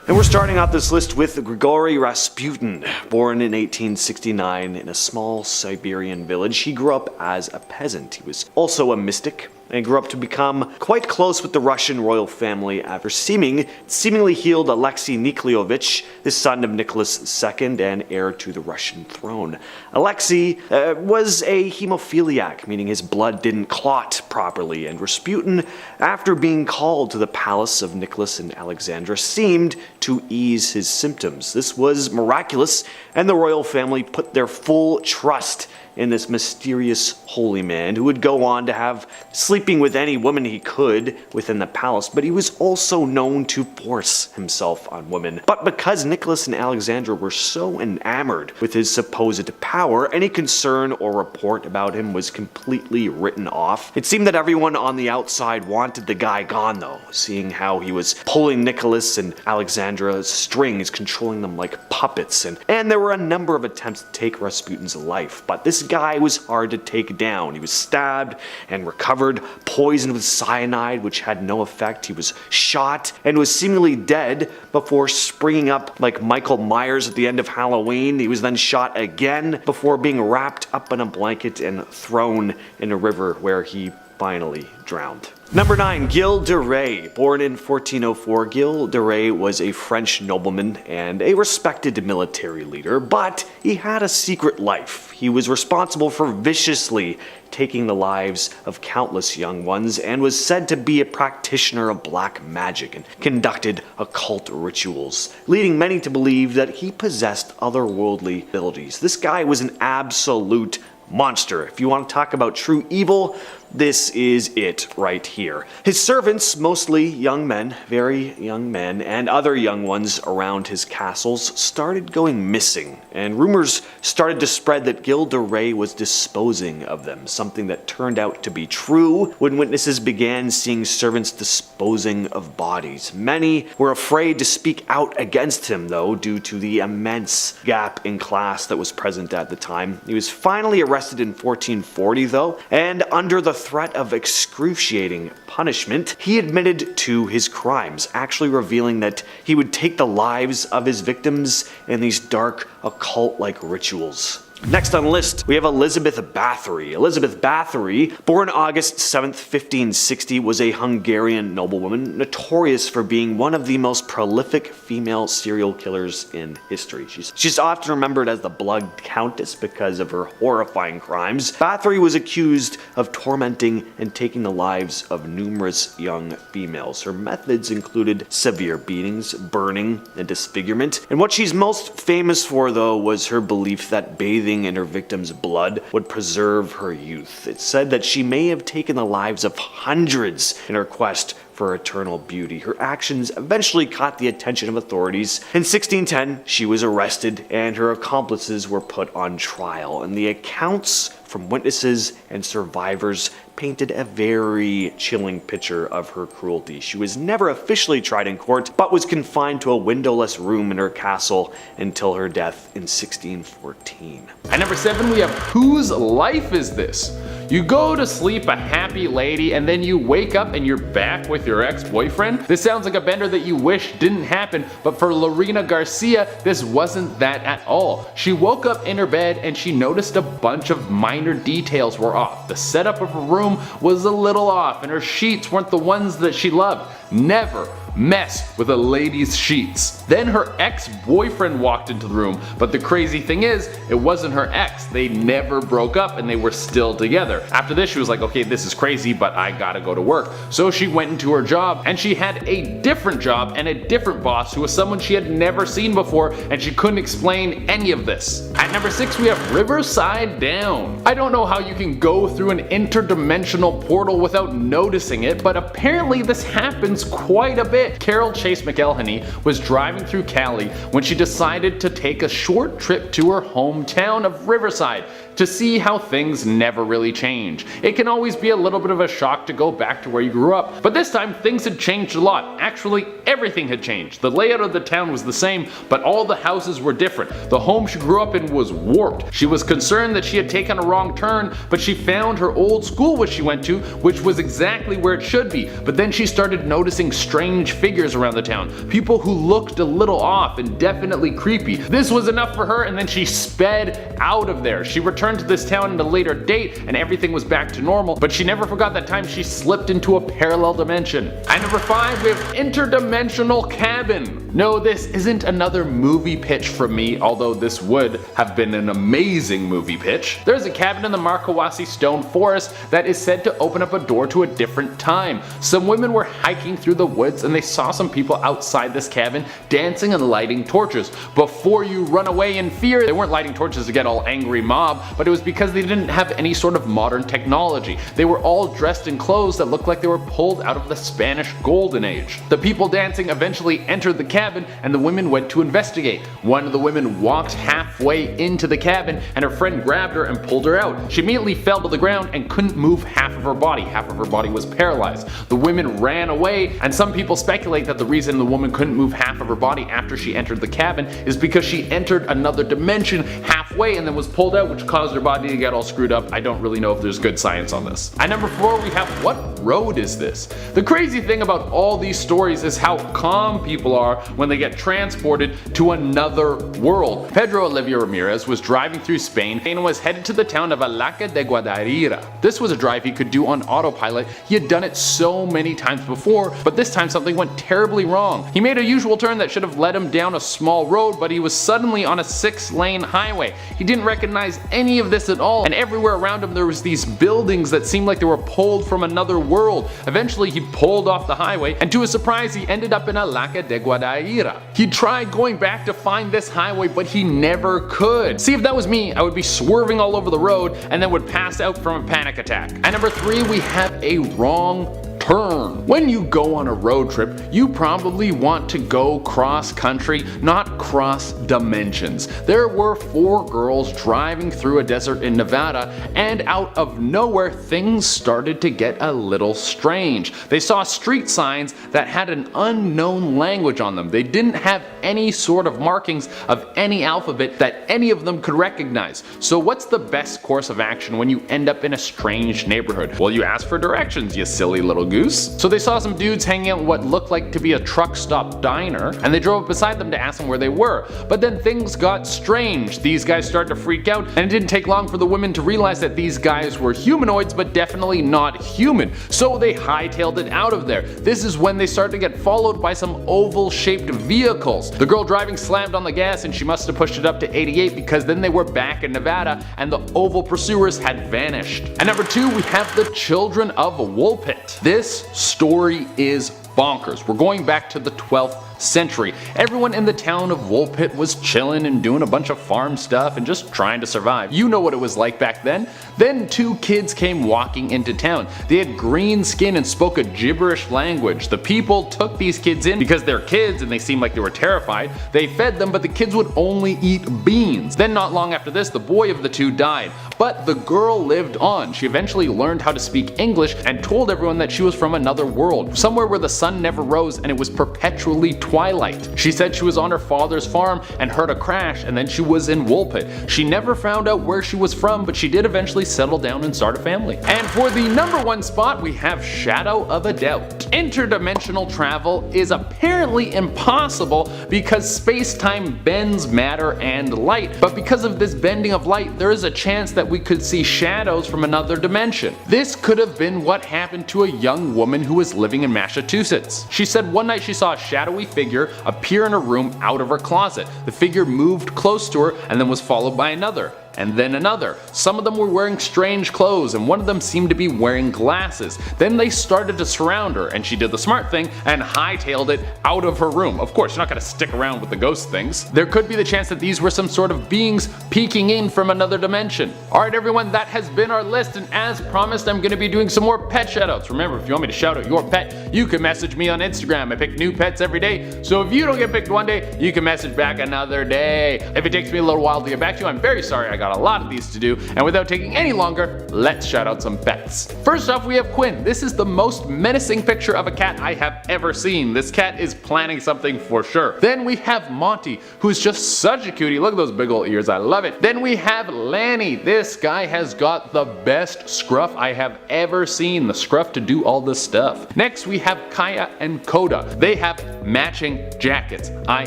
And we're starting out this list with Grigory Rasputin. Born in 1869 in a small Siberian village, he grew up as a peasant. He was also a mystic and grew up to become quite close with the Russian royal family after seemingly healed Alexei Nikolaevich, the son of Nicholas II and heir to the Russian throne. Alexei was a hemophiliac, meaning his blood didn't clot properly, and Rasputin, after being called to the palace of Nicholas and Alexandra, seemed to ease his symptoms. This was miraculous, and the royal family put their full trust in this mysterious holy man who would go on to have sleeping with any woman he could within the palace, but he was also known to force himself on women. But because Nicholas and Alexandra were so enamored with his supposed power, any concern or report about him was completely written off. It seemed that everyone on the outside wanted the guy gone though, seeing how he was pulling Nicholas and Alexandra's strings, controlling them like puppets, and there were a number of attempts to take Rasputin's life, but this guy was hard to take down. He was stabbed and recovered, poisoned with cyanide, which had no effect. He was shot and was seemingly dead before springing up like Michael Myers at the end of Halloween. He was then shot again before being wrapped up in a blanket and thrown in a river where he finally drowned. Number 9. Gilles de Rais. Born in 1404, Gilles de Rais was a French nobleman and a respected military leader, but he had a secret life. He was responsible for viciously taking the lives of countless young ones and was said to be a practitioner of black magic and conducted occult rituals, leading many to believe that he possessed otherworldly abilities. This guy was an absolute monster. If you want to talk about true evil, this is it right here. His servants, mostly young men, very young men, and other young ones around his castles, started going missing, and rumors started to spread that Gilles de Rais was disposing of them, something that turned out to be true when witnesses began seeing servants disposing of bodies. Many were afraid to speak out against him, though, due to the immense gap in class that was present at the time. He was finally arrested in 1440, though, and under the threat of excruciating punishment, he admitted to his crimes, actually revealing that he would take the lives of his victims in these dark, occult-like rituals. Next on the list, we have Elizabeth Bathory. Elizabeth Bathory, born August 7th, 1560, was a Hungarian noblewoman notorious for being one of the most prolific female serial killers in history. She's often remembered as the Blood Countess because of her horrifying crimes. Bathory was accused of tormenting and taking the lives of numerous young females. Her methods included severe beatings, burning, and disfigurement. And what she's most famous for, though, was her belief that bathing in her victim's blood would preserve her youth. It's said that she may have taken the lives of hundreds in her quest for eternal beauty. Her actions eventually caught the attention of authorities. In 1610, she was arrested and her accomplices were put on trial, and the accounts from witnesses and survivors painted a very chilling picture of her cruelty. She was never officially tried in court, but was confined to a windowless room in her castle until her death in 1614. At number 7, we have Whose Life Is This? You go to sleep a happy lady and then you wake up and you're back with your ex-boyfriend? This sounds like a bender that you wish didn't happen, but for Lorena Garcia, this wasn't that at all. She woke up in her bed and she noticed a bunch of minor details were off. The setup of her room was a little off and her sheets weren't the ones that she loved. Never mess with a lady's sheets. Then her ex-boyfriend walked into the room, but the crazy thing is, it wasn't her ex. They never broke up and they were still together. After this, she was like, okay, this is crazy, but I gotta go to work. So she went into her job and she had a different job and a different boss who was someone she had never seen before, and she couldn't explain any of this. At number 6, we have Riverside Down. I don't know how you can go through an interdimensional portal without noticing it, but apparently this happens quite a bit. Carol Chase McElhenney was driving through Cali when she decided to take a short trip to her hometown of Riverside to see how things never really change. It can always be a little bit of a shock to go back to where you grew up, but this time things had changed a lot. Actually, everything had changed. The layout of the town was the same, but all the houses were different. The home she grew up in was warped. She was concerned that she had taken a wrong turn, but she found her old school which she went to, which was exactly where it should be. But then she started noticing strange strange figures around the town, people who looked a little off and definitely creepy. This was enough for her, and then she sped out of there. She returned to this town at a later date and everything was back to normal, but she never forgot that time she slipped into a parallel dimension. At number 5, we have interdimensional cabin. No, this isn't another movie pitch from me, although this would have been an amazing movie pitch. There's a cabin in the Markawasi Stone Forest that is said to open up a door to a different time. Some women were hiking through the woods and they saw some people outside this cabin dancing and lighting torches. Before you run away in fear, they weren't lighting torches to get all angry mob, but it was because they didn't have any sort of modern technology. They were all dressed in clothes that looked like they were pulled out of the Spanish Golden Age. The people dancing eventually entered the cabin and the women went to investigate. One of the women walked halfway into the cabin and her friend grabbed her and pulled her out. She immediately fell to the ground and couldn't move half of her body. Half of her body was paralyzed. The women ran away, and some people speculate that the reason the woman couldn't move half of her body after she entered the cabin is because she entered another dimension halfway and then was pulled out, which caused her body to get all screwed up. I don't really know if there's good science on this. At number 4, we have what road is this? The crazy thing about all these stories is how calm people are when they get transported to another world. Pedro Olivia Ramirez was driving through Spain and was headed to the town of Alaca de Guadarira. This was a drive he could do on autopilot. He had done it so many times before, but this time something went terribly wrong. He made a usual turn that should have led him down a small road, but he was suddenly on a 6-lane highway. He didn't recognize any of this at all, and everywhere around him there was these buildings that seemed like they were pulled from another world. Eventually he pulled off the highway, and to his surprise he ended up in Alaca de Guadarira. He tried going back to find this highway, but he never could. See, if that was me, I would be swerving all over the road and then would pass out from a panic attack. At number 3, we have a wrong turn. When you go on a road trip, you probably want to go cross country, not cross dimensions. There were 4 girls driving through a desert in Nevada, and out of nowhere things started to get a little strange. They saw street signs that had an unknown language on them. They didn't have any sort of markings of any alphabet that any of them could recognize. So what's the best course of action when you end up in a strange neighborhood? Well, you ask for directions, you silly little goose. So they saw some dudes hanging out in what looked like to be a truck stop diner, and they drove up beside them to ask them where they were. But then things got strange. These guys started to freak out, and it didn't take long for the women to realize that these guys were humanoids, but definitely not human. So they hightailed it out of there. This is when they started to get followed by some oval-shaped vehicles. The girl driving slammed on the gas, and she must have pushed it up to 88 because then they were back in Nevada, and the oval pursuers had vanished. At number 2, we have the Children of Woolpit. This story is bonkers. We're going back to the 12th century. Everyone in the town of Woolpit was chilling and doing a bunch of farm stuff and just trying to survive. You know what it was like back then. Then 2 kids came walking into town. They had green skin and spoke a gibberish language. The people took these kids in because they're kids and they seemed like they were terrified. They fed them, but the kids would only eat beans. Then not long after this, the boy of the 2 died. But the girl lived on. She eventually learned how to speak English and told everyone that she was from another world, somewhere where the sun never rose and it was perpetually twilight. She said she was on her father's farm and heard a crash, and then she was in Woolpit. She never found out where she was from, but she did eventually settle down and start a family. And for the number 1 spot, we have Shadow of a Doubt. Interdimensional travel is apparently impossible because space-time bends matter and light, but because of this bending of light, there is a chance that we could see shadows from another dimension. This could have been what happened to a young woman who was living in Massachusetts. She said one night she saw a shadowy figure appear in her room out of her closet. The figure moved close to her and then was followed by another. And then another. Some of them were wearing strange clothes, and one of them seemed to be wearing glasses. Then they started to surround her, and she did the smart thing and hightailed it out of her room. Of course, you're not going to stick around with the ghost things. There could be the chance that these were some sort of beings peeking in from another dimension. Alright everyone, that has been our list, and as promised, I'm going to be doing some more pet shoutouts. Remember, if you want me to shout out your pet, you can message me on Instagram. I pick new pets every day, so if you don't get picked one day, you can message back another day. If it takes me a little while to get back to you, I'm very sorry I got got a lot of these to do, and without taking any longer, let's shout out some pets. First off, we have Quinn. This is the most menacing picture of a cat I have ever seen. This cat is planning something for sure. Then we have Monty, who's just such a cutie. Look at those big old ears, I love it. Then we have Lanny. This guy has got the best scruff I have ever seen. The scruff to do all this stuff. Next we have Kaya and Koda. They have matching jackets. I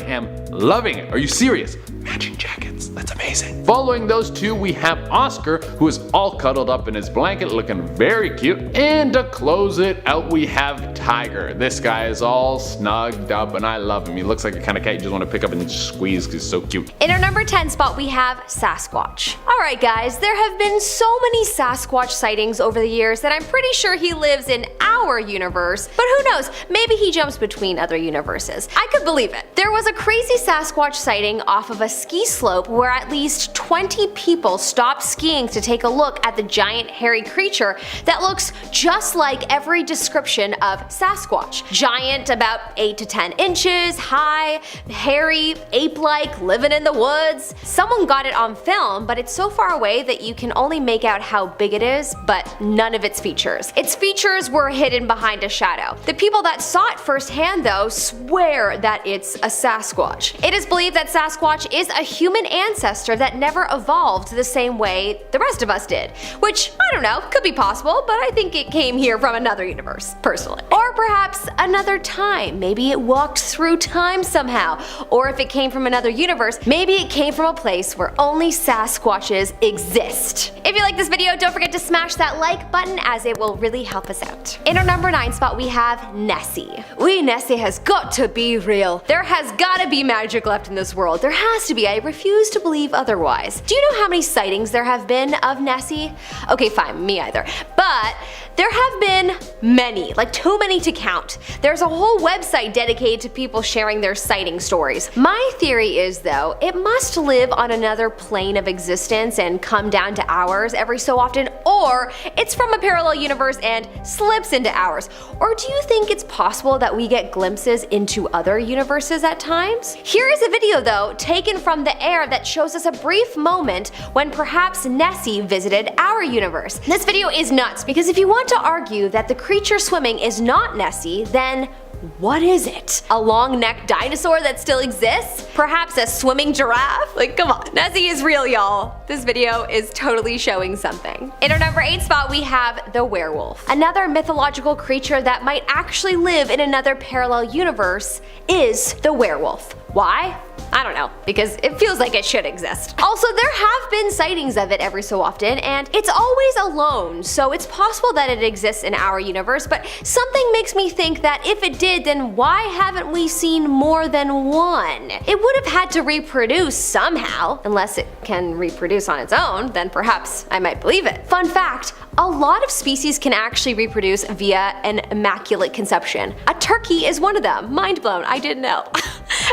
am loving it. Are you serious? Matching jackets. That's amazing. Following those two, we have Oscar, who is all cuddled up in his blanket, looking very cute. And to close it out, we have Tiger. This guy is all snugged up, and I love him. He looks like a kind of cat you just want to pick up and just squeeze because he's so cute. In our number 10 spot, we have Sasquatch. Alright guys, there have been so many Sasquatch sightings over the years that I'm pretty sure he lives in our universe, but who knows, maybe he jumps between other universes. I could believe it. There was a crazy Sasquatch sighting off of a ski slope where at least 20 people stopped skiing to take a look at the giant hairy creature that looks just like every description of Sasquatch. Giant, about 8 to 10 inches, high, hairy, ape-like, living in the woods. Someone got it on film, but it's so far away that you can only make out how big it is, but none of its features. Its features were hidden behind a shadow. The people that saw it firsthand though swear that it's a Sasquatch. It is believed that Sasquatch is a human ancestor that never evolved the same way the rest of us did, which, I don't know, could be possible, but I think it came here from another universe, personally. Or perhaps another time. Maybe it walked through time somehow. Or if it came from another universe, maybe it came from a place where only Sasquatches exist. If you like this video, don't forget to smash that like button as it will really help us out. In our number 9 spot, we have Nessie. Nessie has got to be real. There has gotta be magic left in this world. There has to be. I refuse to believe otherwise. Do you know how many sightings there have been of Nessie? Okay, fine, me either. But there have been many, like too many to count. There's a whole website dedicated to people sharing their sighting stories. My theory is though, it must live on another plane of existence and come down to ours every so often, or it's from a parallel universe and slips into ours. Or do you think it's possible that we get glimpses into other universes at times? Here is a video though, taken from the air that shows us a brief moment when perhaps Nessie visited our universe. This video is nuts because if you want to argue that the creature swimming is not Nessie, then what is it? A long-necked dinosaur that still exists? Perhaps a swimming giraffe? Like, come on. Nessie is real, y'all. This video is totally showing something. In our number 8 spot, we have the werewolf. Another mythological creature that might actually live in another parallel universe is the werewolf. Why? I don't know, because it feels like it should exist. Also, there have been sightings of it every so often, and it's always alone, so it's possible that it exists in our universe, but something makes me think that if it did, then why haven't we seen more than one? It would have had to reproduce somehow. Unless it can reproduce on its own, then perhaps I might believe it. Fun fact, a lot of species can actually reproduce via an immaculate conception. A turkey is one of them. Mind blown, I didn't know.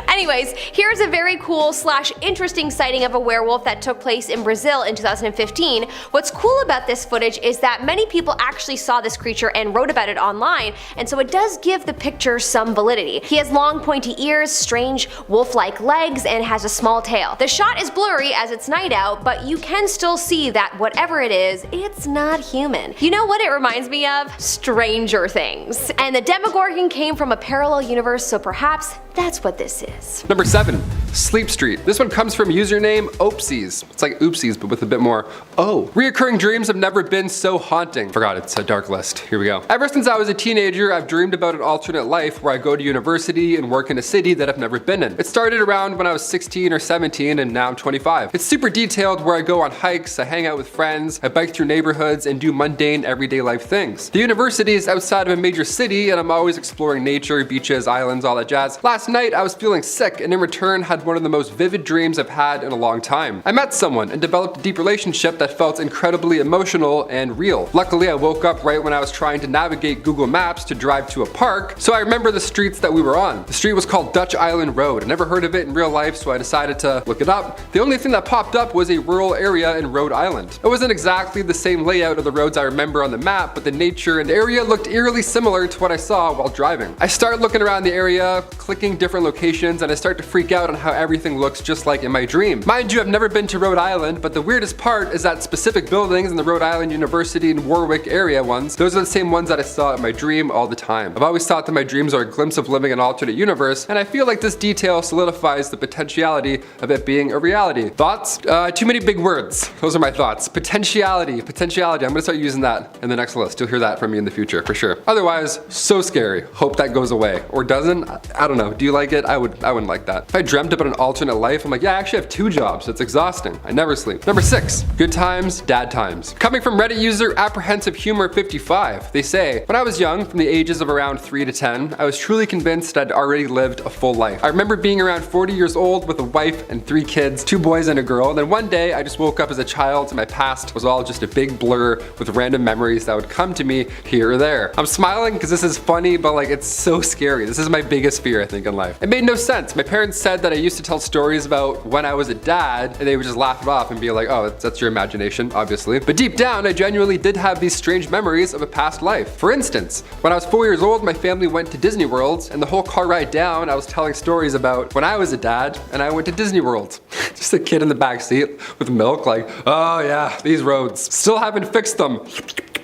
Anyways, here's a very cool / interesting sighting of a werewolf that took place in Brazil in 2015. What's cool about this footage is that many people actually saw this creature and wrote about it online, and so it does give the picture some validity. He has long pointy ears, strange wolf-like legs, and has a small tail. The shot is blurry as it's night out, but you can still see that whatever it is, it's not human. You know what it reminds me of? Stranger Things. And the Demogorgon came from a parallel universe, so perhaps that's what this is. Number 7, Sleep Street. This one comes from username Oopsies. It's like oopsies, but with a bit more O. Reoccurring dreams have never been so haunting. Forgot it's a dark list. Here we go. Ever since I was a teenager, I've dreamed about an alternate life where I go to university and work in a city that I've never been in. It started around when I was 16 or 17, and now I'm 25. It's super detailed where I go on hikes, I hang out with friends, I bike through neighborhoods, and do mundane everyday life things. The university is outside of a major city, and I'm always exploring nature, beaches, islands, all that jazz. Last night, I was feeling sick, and in return had one of the most vivid dreams I've had in a long time. I met someone and developed a deep relationship that felt incredibly emotional and real. Luckily, I woke up right when I was trying to navigate Google Maps to drive to a park, so I remember the streets that we were on. The street was called Dutch Island Road. I never heard of it in real life, so I decided to look it up. The only thing that popped up was a rural area in Rhode Island. It wasn't exactly the same layout of the roads I remember on the map, but the nature and area looked eerily similar to what I saw while driving. I started looking around the area, clicking seeing different locations and I start to freak out on how everything looks just like in my dream. Mind you, I've never been to Rhode Island, but the weirdest part is that specific buildings in the Rhode Island University and Warwick area ones, those are the same ones that I saw in my dream all the time. I've always thought that my dreams are a glimpse of living an alternate universe, and I feel like this detail solidifies the potentiality of it being a reality. Thoughts? Too many big words. Those are my thoughts. Potentiality. I'm gonna start using that in the next list. You'll hear that from me in the future for sure. Otherwise, so scary. Hope that goes away. Or doesn't? I don't know. Do you like it? I wouldn't like that. If I dreamt about an alternate life, I'm like, yeah, I actually have 2 jobs. It's exhausting. I never sleep. Number 6, good times, dad times. Coming from Reddit user Apprehensive Humor 55, they say, when I was young, from the ages of around 3 to 10, I was truly convinced I'd already lived a full life. I remember being around 40 years old with a wife and 3 kids, 2 boys and a girl, and then one day I just woke up as a child and my past was all just a big blur with random memories that would come to me here or there. I'm smiling because this is funny, but like it's so scary. This is my biggest fear, I think, in life. It made no sense. My parents said that I used to tell stories about when I was a dad and they would just laugh it off and be like, oh, that's your imagination, obviously. But deep down, I genuinely did have these strange memories of a past life. For instance, when I was 4 years old, my family went to Disney World, and the whole car ride down, I was telling stories about when I was a dad and I went to Disney World. Just a kid in the back seat with milk like, oh yeah, these roads. Still haven't fixed them.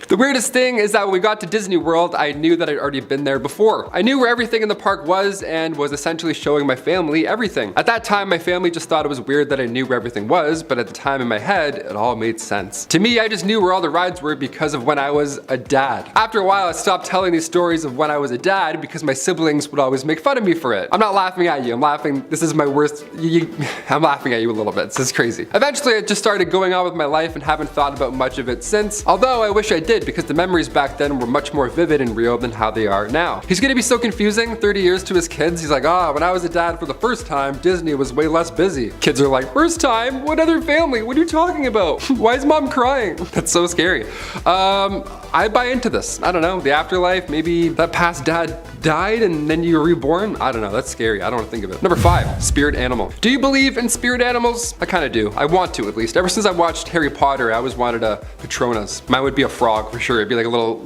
The weirdest thing is that when we got to Disney World, I knew that I'd already been there before. I knew where everything in the park was and was essentially showing my family everything. At that time, my family just thought it was weird that I knew where everything was, but at the time in my head, it all made sense. To me, I just knew where all the rides were because of when I was a dad. After a while, I stopped telling these stories of when I was a dad because my siblings would always make fun of me for it. I'm not laughing at you, I'm laughing, this is my worst, I'm laughing at you a little bit, this is crazy. Eventually, I just started going on with my life and haven't thought about much of it since, although I wish I did because the memories back then were much more vivid and real than how they are now. He's gonna be so confusing 30 years to his kids. He's like, when I was a dad for the first time, Disney was way less busy. Kids are like, first time? What other family? What are you talking about? Why is mom crying? That's so scary. I buy into this. I don't know, the afterlife, maybe that past dad died and then you were reborn? I don't know, that's scary. I don't want to think of it. Number 5, spirit animal. Do you believe in spirit animals? I kind of do. I want to, at least. Ever since I watched Harry Potter, I always wanted a Patronus. Mine would be a frog for sure. It'd be like a little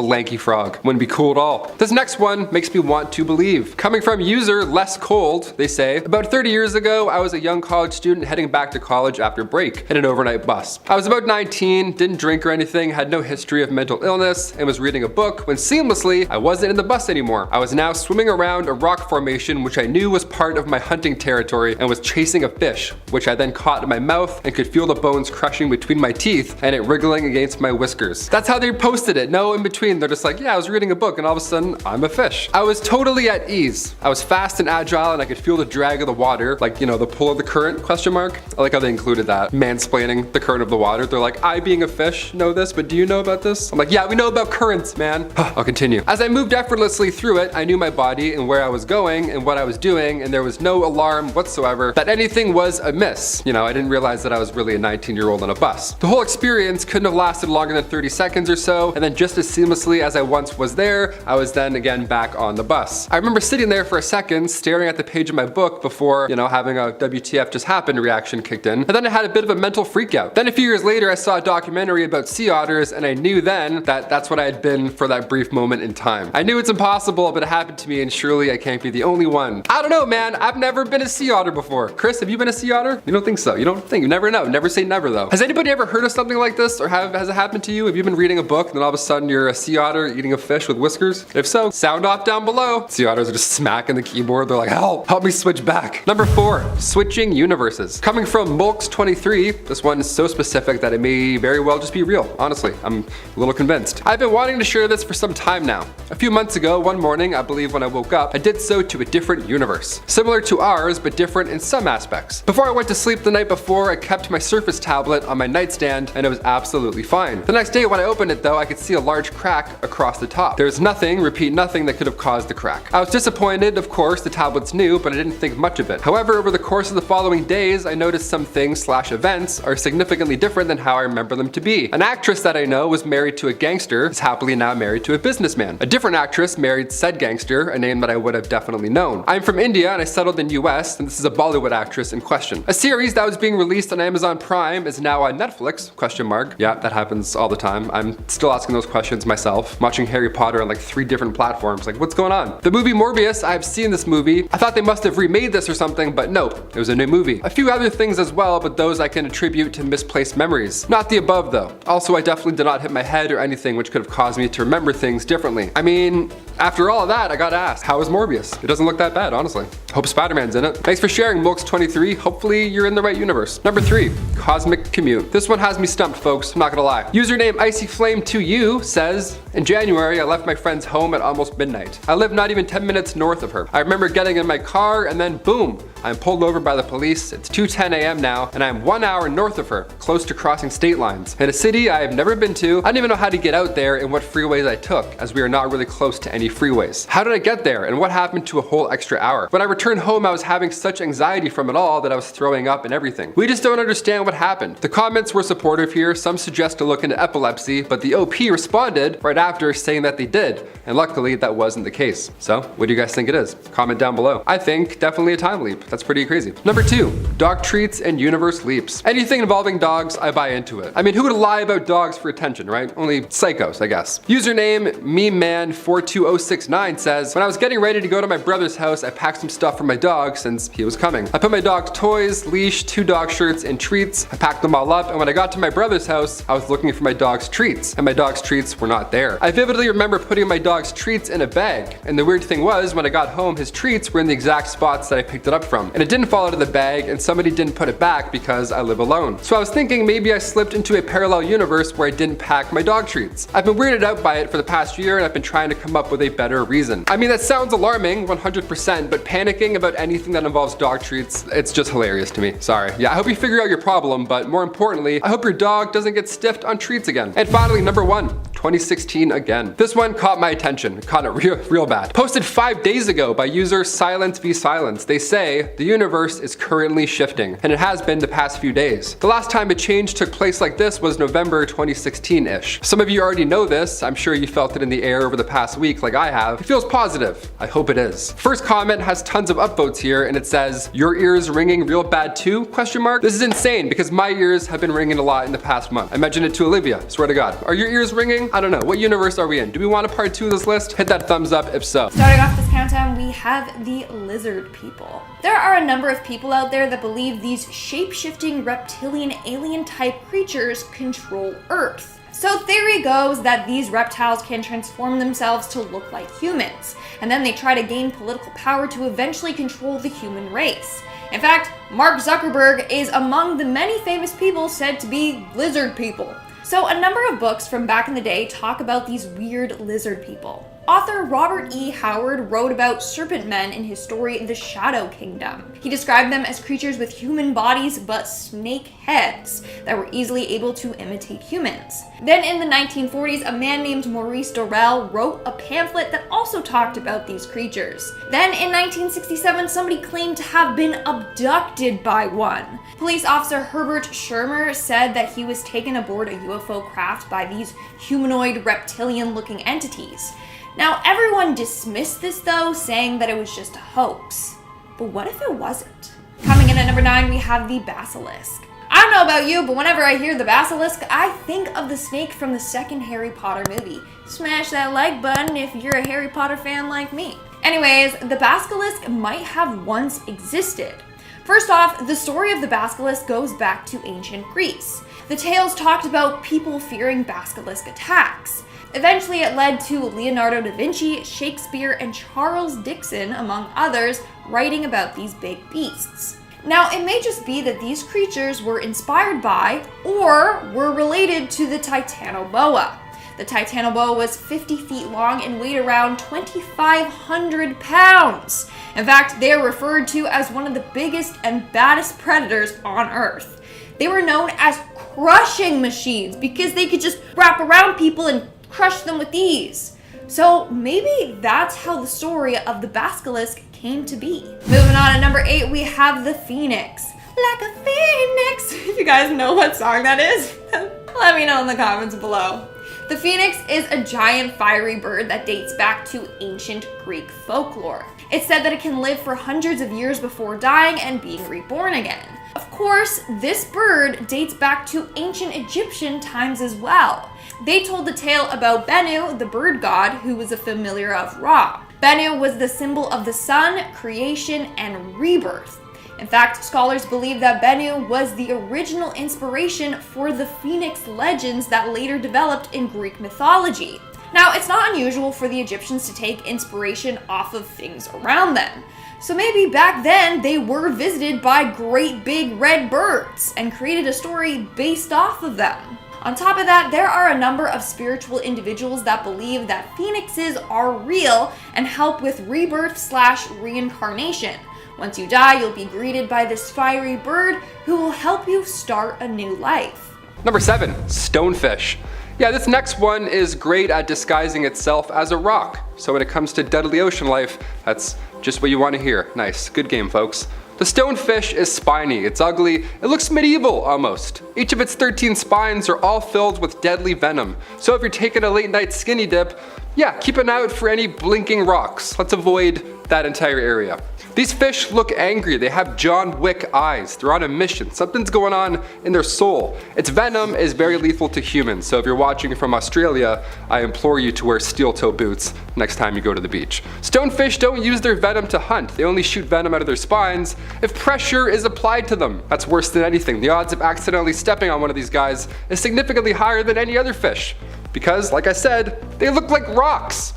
lanky frog. Wouldn't be cool at all. This next one makes me want to believe. Coming from user Less Cold, they say, about 30 years ago, I was a young college student heading back to college after break in an overnight bus. I was about 19, didn't drink or anything, had no history of mental illness, and was reading a book when seamlessly I wasn't in the bus anymore. I was now swimming around a rock formation which I knew was part of my hunting territory and was chasing a fish, which I then caught in my mouth and could feel the bones crushing between my teeth and it wriggling against my whiskers. That's how they posted it, no in between. They're just like, yeah, I was reading a book and all of a sudden I'm a fish. I was totally at ease. I was fast and agile and I could feel the drag of the water, like, you know, the pull of the current, question mark. I like how they included that, mansplaining the current of the water. They're like, I being a fish know this, but do you know about this? I'm like, yeah, we know about currents, man. I'll continue. As I moved effortlessly through it, I knew my body and where I was going and what I was doing, and there was no alarm whatsoever that anything was amiss. You know, I didn't realize that I was really a 19-year-old on a bus. The whole experience couldn't have lasted longer than 30 seconds or so, and then just as seamlessly as I once was there, I was then again back on the bus. I remember sitting there for a second, staring at the page of my book before, you know, having a WTF just happened reaction kicked in, and then I had a bit of a mental freak out. Then a few years later, I saw a documentary about sea otters, and I knew then that that's what I had been for that brief moment in time. I knew it's impossible, but it happened to me, and surely I can't be the only one. I don't know, man. I've never been a sea otter before. Chris, have you been a sea otter? You don't think so. You don't think. You never know. Never say never, though. Has anybody ever heard of something like this, or has it happened to you? Have you been reading a book, and then all of a sudden you're a sea otter eating a fish with whiskers? If so, sound off down below. Sea otters are just smacking the keyboard. They're like, help me switch back. Number 4, switching universes. Coming from Mulks23, this one is so specific that it may very well just be real. Honestly, I'm a little convinced. I've been wanting to share this for some time now. A few months ago, one morning, I believe when I woke up, I did so to a different universe. Similar to ours, but different in some aspects. Before I went to sleep the night before, I kept my Surface tablet on my nightstand, and it was absolutely fine. The next day when I opened it though, I could see a large crack across the top. There's nothing, repeat nothing, that could have caused the crack. I was disappointed, of course, the tablet's new, but I didn't think much of it. However, over the course of the following days, I noticed some things/events are significantly different than how I remember them to be. An actress that I know was married to a gangster, is happily now married to a businessman. A different actress married said gangster, a name that I would have definitely known. I'm from India and I settled in US, and this is a Bollywood actress in question. A series that was being released on Amazon Prime is now on Netflix, question mark. Yeah, that happens all the time. I'm still asking those questions myself. I'm watching Harry Potter on like 3 different platforms. Like, what's going on? The movie Morbius, I've seen this movie. I thought they must have remade this or something, but nope, it was a new movie. A few other things as well, but those I can attribute to misplaced memories. Not the above though. Also, I definitely did not hit my head or anything which could have caused me to remember things differently. I mean, after all of that, I gotta ask, how is Morbius? It doesn't look that bad, honestly. Hope Spider-Man's in it. Thanks for sharing, Mulks23. Hopefully you're in the right universe. Number 3, Cosmic Commute. This one has me stumped, folks, I'm not gonna lie. Username IcyFlame2U says, in January, I left my friend's home at almost midnight. I live not even 10 minutes north of her. I remember getting in my car and then boom, I'm pulled over by the police. It's 2:10 a.m. now and I'm 1 hour north of her, close to crossing state lines. In a city I have never been to, I didn't even know how to get out there and what freeways I took, as we are not really close to any freeways. How did I get there and what happened to a whole extra hour? When I returned home, I was having such anxiety from it all that I was throwing up and everything. We just don't understand what happened. The comments were supportive here. Some suggest to look into epilepsy, but the OP responded right after saying that they did, and luckily that wasn't the case. So what do you guys think it is? Comment down below. I think definitely a time leap. That's pretty crazy. Number 2, dog treats and universe leaps. Anything involving dogs, I buy into it. I mean, who would lie about dogs for attention, right? Only psychos, I guess. Username mememan42069 says, when I was getting ready to go to my brother's house, I packed some stuff for my dog since he was coming. I put my dog's toys, leash, 2 dog shirts, and treats. I packed them all up, and when I got to my brother's house, I was looking for my dog's treats, and my dog's treats were not there. I vividly remember putting my dog's treats in a bag, and the weird thing was, when I got home, his treats were in the exact spots that I picked it up from, and it didn't fall out of the bag, and somebody didn't put it back because I live alone. So I was thinking maybe I slipped into a parallel universe where I didn't pack my dog treats. I've been weirded out by it for the past year, and I've been trying to come up with a better reason. I mean, that sounds alarming, 100%, but panicking about anything that involves dog treats, it's just hilarious to me. Sorry. Yeah, I hope you figure out your problem, but more importantly, I hope your dog doesn't get stiffed on treats again. And finally, number 1, 2016 again. This one caught my attention, caught it real bad. Posted 5 days ago by user Silence v Silence. They say, the universe is currently shifting, and it has been the past few days. The last time a change took place like this was November 2016-ish. Some of you already know this. I'm sure you felt it in the air over the past week like I have. It feels positive. I hope it is. First comment has tons of upvotes here, and it says, your ears ringing real bad too? Question mark. This is insane because my ears have been ringing a lot in the past month. I mentioned it to Olivia, swear to God. Are your ears ringing? I don't know. What universe are we in? Do we want a part 2 of this list? Hit that thumbs up if so. Starting off this countdown, we have the lizard people. There are a number of people out there that believe these shape-shifting reptilian alien type creatures control Earth. So theory goes that these reptiles can transform themselves to look like humans, and then they try to gain political power to eventually control the human race. In fact, Mark Zuckerberg is among the many famous people said to be lizard people. So a number of books from back in the day talk about these weird lizard people. Author Robert E. Howard wrote about serpent men in his story The Shadow Kingdom. He described them as creatures with human bodies but snake heads that were easily able to imitate humans. Then in the 1940s, a man named Maurice Dorel wrote a pamphlet that also talked about these creatures. Then in 1967, somebody claimed to have been abducted by one. Police officer Herbert Schirmer said that he was taken aboard a UFO craft by these humanoid reptilian-looking entities. Now, everyone dismissed this though, saying that it was just a hoax. But what if it wasn't? Coming in at number 9, we have the basilisk. I don't know about you, but whenever I hear the basilisk, I think of the snake from the second Harry Potter movie. Smash that like button if you're a Harry Potter fan like me. Anyways, the basilisk might have once existed. First off, the story of the basilisk goes back to ancient Greece. The tales talked about people fearing basilisk attacks. Eventually, it led to Leonardo da Vinci, Shakespeare, and Charles Dickens, among others, writing about these big beasts. Now, it may just be that these creatures were inspired by or were related to the Titanoboa. The Titanoboa was 50 feet long and weighed around 2,500 pounds. In fact, they are referred to as one of the biggest and baddest predators on Earth. They were known as crushing machines because they could just wrap around people and crush them with ease. So maybe that's how the story of the basilisk came to be. Moving on at number 8, we have the phoenix. Like a phoenix. If you guys know what song that is, let me know in the comments below. The phoenix is a giant fiery bird that dates back to ancient Greek folklore. It's said that it can live for hundreds of years before dying and being reborn again. Of course, this bird dates back to ancient Egyptian times as well. they told the tale about Bennu, the bird god, who was a familiar of Ra. Bennu was the symbol of the sun, creation, and rebirth. In fact, scholars believe that Bennu was the original inspiration for the phoenix legends that later developed in Greek mythology. Now, it's not unusual for the Egyptians to take inspiration off of things around them. So maybe back then they were visited by great big red birds and created a story based off of them. On top of that, there are a number of spiritual individuals that believe that phoenixes are real and help with rebirth/reincarnation. Once you die, you'll be greeted by this fiery bird who will help you start a new life. Number 7, stonefish. Yeah, this next one is great at disguising itself as a rock. So when it comes to deadly ocean life, that's just what you want to hear. Nice, good game, folks. The stonefish is spiny, it's ugly, it looks medieval almost. Each of its 13 spines are all filled with deadly venom. So if you're taking a late night skinny dip, yeah, keep an eye out for any blinking rocks. Let's avoid that entire area. These fish look angry, they have John Wick eyes, they're on a mission, something's going on in their soul. Its venom is very lethal to humans, so if you're watching from Australia, I implore you to wear steel toe boots next time you go to the beach. Stonefish don't use their venom to hunt, they only shoot venom out of their spines if pressure is applied to them. That's worse than anything. The odds of accidentally stepping on one of these guys is significantly higher than any other fish. Because, like I said, they look like rocks.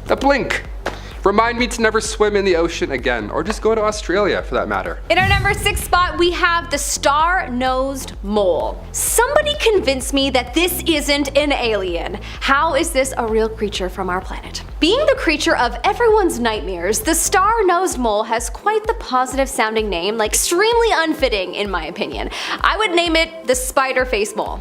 A blink. Remind me to never swim in the ocean again, or just go to Australia for that matter. In our number 6 spot, we have the star-nosed mole. Somebody convince me that this isn't an alien. How is this a real creature from our planet? Being the creature of everyone's nightmares, the star-nosed mole has quite the positive sounding name, like extremely unfitting in my opinion. I would name it the spider-face mole.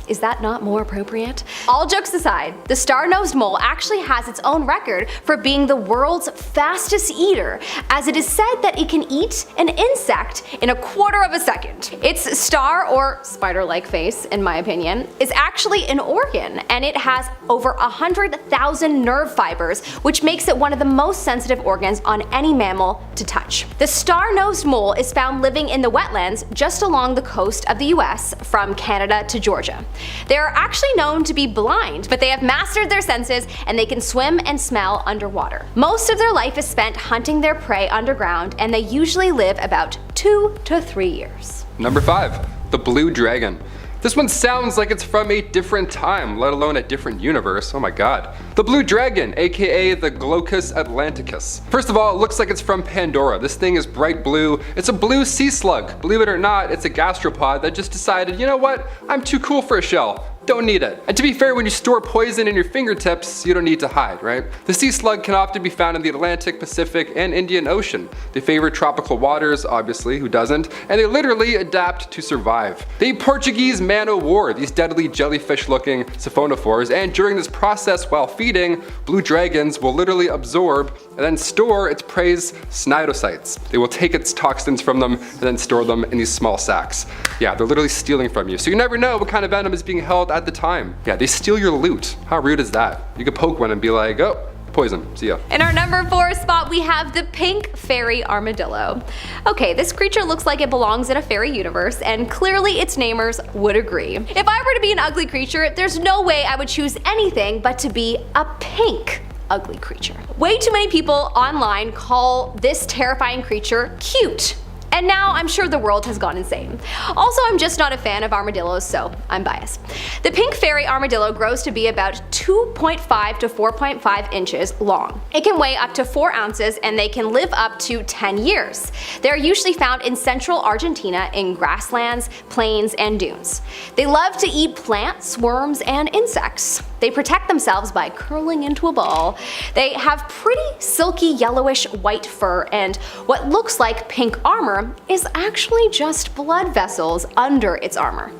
Is that not more appropriate? All jokes aside, the star-nosed mole actually has its own record for being the world's fastest eater, as it is said that it can eat an insect in a quarter of a second. Its star, or spider-like face, in my opinion, is actually an organ, and it has over 100,000 nerve fibers, which makes it one of the most sensitive organs on any mammal to touch. The star-nosed mole is found living in the wetlands just along the coast of the US from Canada to Georgia. They are actually known to be blind, but they have mastered their senses and they can swim and smell underwater. Most of their life is spent hunting their prey underground, and they usually live about 2 to 3 years. Number 5, the blue dragon. This one sounds like it's from a different time, let alone a different universe. Oh my god. The blue dragon, aka the Glaucus atlanticus. First of all, it looks like it's from Pandora. This thing is bright blue. It's a blue sea slug. Believe it or not, it's a gastropod that just decided, you know what, I'm too cool for a shell. Don't need it. And to be fair, when you store poison in your fingertips, you don't need to hide, right? The sea slug can often be found in the Atlantic, Pacific, and Indian Ocean. They favor tropical waters, obviously, who doesn't? And they literally adapt to survive. They eat Portuguese man-o'-war, these deadly jellyfish-looking siphonophores, and during this process while feeding, blue dragons will literally absorb and then store its prey's cnidocytes. They will take its toxins from them and then store them in these small sacs. Yeah, they're literally stealing from you. So you never know what kind of venom is being held at the time. Yeah, they steal your loot. How rude is that? You could poke one and be like, oh, poison, see ya. In our number 4 spot, we have the pink fairy armadillo. Okay, this creature looks like it belongs in a fairy universe, and clearly its namers would agree. If I were to be an ugly creature, there's no way I would choose anything but to be a pink ugly creature. Way too many people online call this terrifying creature cute. And now I'm sure the world has gone insane. Also, I'm just not a fan of armadillos, so I'm biased. The pink fairy armadillo grows to be about 2.5 to 4.5 inches long. It can weigh up to 4 ounces, and they can live up to 10 years. They're usually found in central Argentina in grasslands, plains, and dunes. They love to eat plants, worms, and insects. They protect themselves by curling into a ball. They have pretty silky yellowish white fur, and what looks like pink armor is actually just blood vessels under its armor.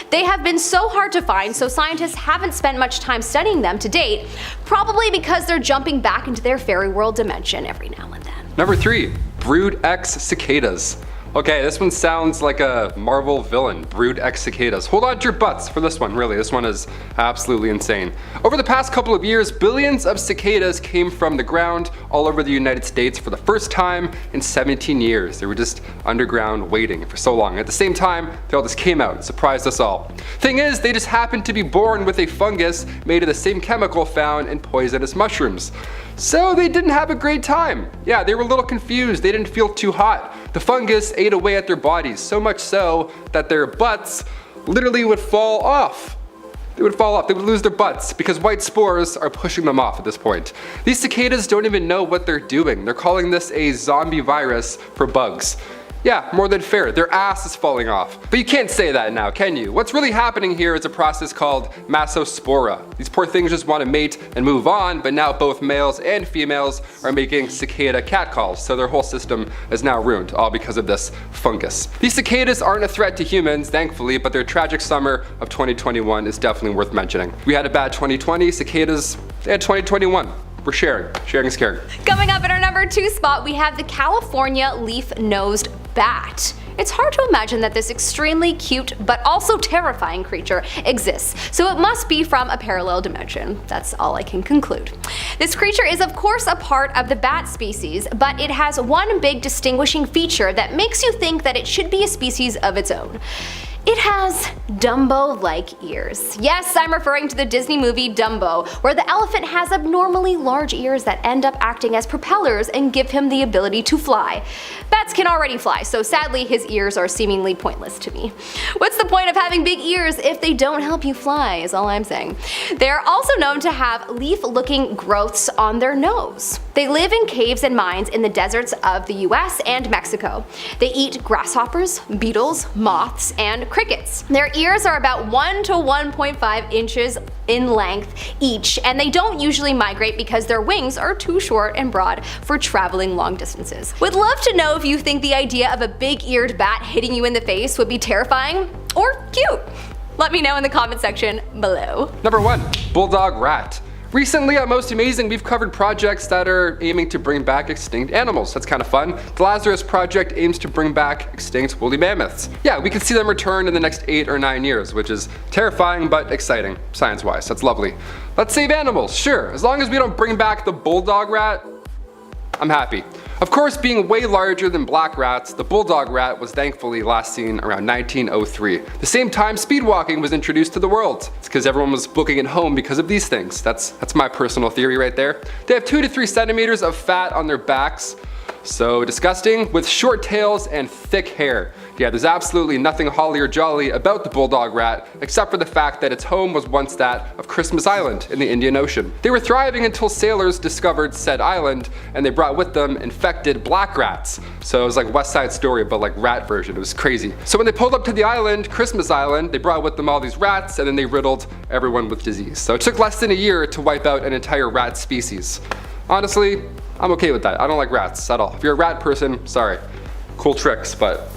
They have been so hard to find, so scientists haven't spent much time studying them to date, probably because they're jumping back into their fairy world dimension every now and then. Number 3, Brood X cicadas. Okay, this one sounds like a Marvel villain. Brood X cicadas. Hold on to your butts for this one, really. This one is absolutely insane. Over the past couple of years, billions of cicadas came from the ground all over the United States for the first time in 17 years. They were just underground waiting for so long. At the same time, they all just came out and surprised us all. Thing is, they just happened to be born with a fungus made of the same chemical found in poisonous mushrooms. So they didn't have a great time. Yeah, they were a little confused. They didn't feel too hot. The fungus ate away at their bodies, so much so that their butts literally would fall off. They would fall off, they would lose their butts because white spores are pushing them off at this point. These cicadas don't even know what they're doing. They're calling this a zombie virus for bugs. Yeah, more than fair, their ass is falling off. But you can't say that now, can you? What's really happening here is a process called massospora. These poor things just want to mate and move on, but now both males and females are making cicada catcalls, so their whole system is now ruined, all because of this fungus. These cicadas aren't a threat to humans, thankfully, but their tragic summer of 2021 is definitely worth mentioning. We had a bad 2020, cicadas, they had 2021. We're sharing. Sharing is caring. Coming up in our number 2 spot, we have the California leaf-nosed bat. It's hard to imagine that this extremely cute but also terrifying creature exists, so it must be from a parallel dimension. That's all I can conclude. This creature is of course a part of the bat species, but it has one big distinguishing feature that makes you think that it should be a species of its own. It has Dumbo-like ears. Yes, I'm referring to the Disney movie Dumbo, where the elephant has abnormally large ears that end up acting as propellers and give him the ability to fly. Bats can already fly, so sadly his ears are seemingly pointless to me. What's the point of having big ears if they don't help you fly, is all I'm saying. They're also known to have leaf-looking growths on their nose. They live in caves and mines in the deserts of the US and Mexico. They eat grasshoppers, beetles, moths, and crickets. Their ears are about 1 to 1.5 inches in length each, and they don't usually migrate because their wings are too short and broad for traveling long distances. Would love to know if you think the idea of a big-eared bat hitting you in the face would be terrifying or cute. Let me know in the comment section below. Number 1, bulldog rat. Recently on Most Amazing, we've covered projects that are aiming to bring back extinct animals. That's kind of fun. The Lazarus Project aims to bring back extinct woolly mammoths. Yeah, we could see them return in the next 8 or 9 years, which is terrifying but exciting, science-wise. That's lovely. Let's save animals, sure. As long as we don't bring back the bulldog rat, I'm happy. Of course, being way larger than black rats, the bulldog rat was thankfully last seen around 1903. The same time speed walking was introduced to the world. It's because everyone was booking it home because of these things. That's my personal theory right there. They have 2 to 3 centimeters of fat on their backs. So disgusting, with short tails and thick hair. Yeah, there's absolutely nothing holly or jolly about the bulldog rat, except for the fact that its home was once that of Christmas Island in the Indian Ocean. They were thriving until sailors discovered said island, and they brought with them infected black rats. So it was like West Side Story, but like rat version. It was crazy. So when they pulled up to the island, Christmas Island, they brought with them all these rats, and then they riddled everyone with disease. So it took less than a year to wipe out an entire rat species. Honestly, I'm okay with that. I don't like rats at all. If you're a rat person, sorry. Cool tricks, but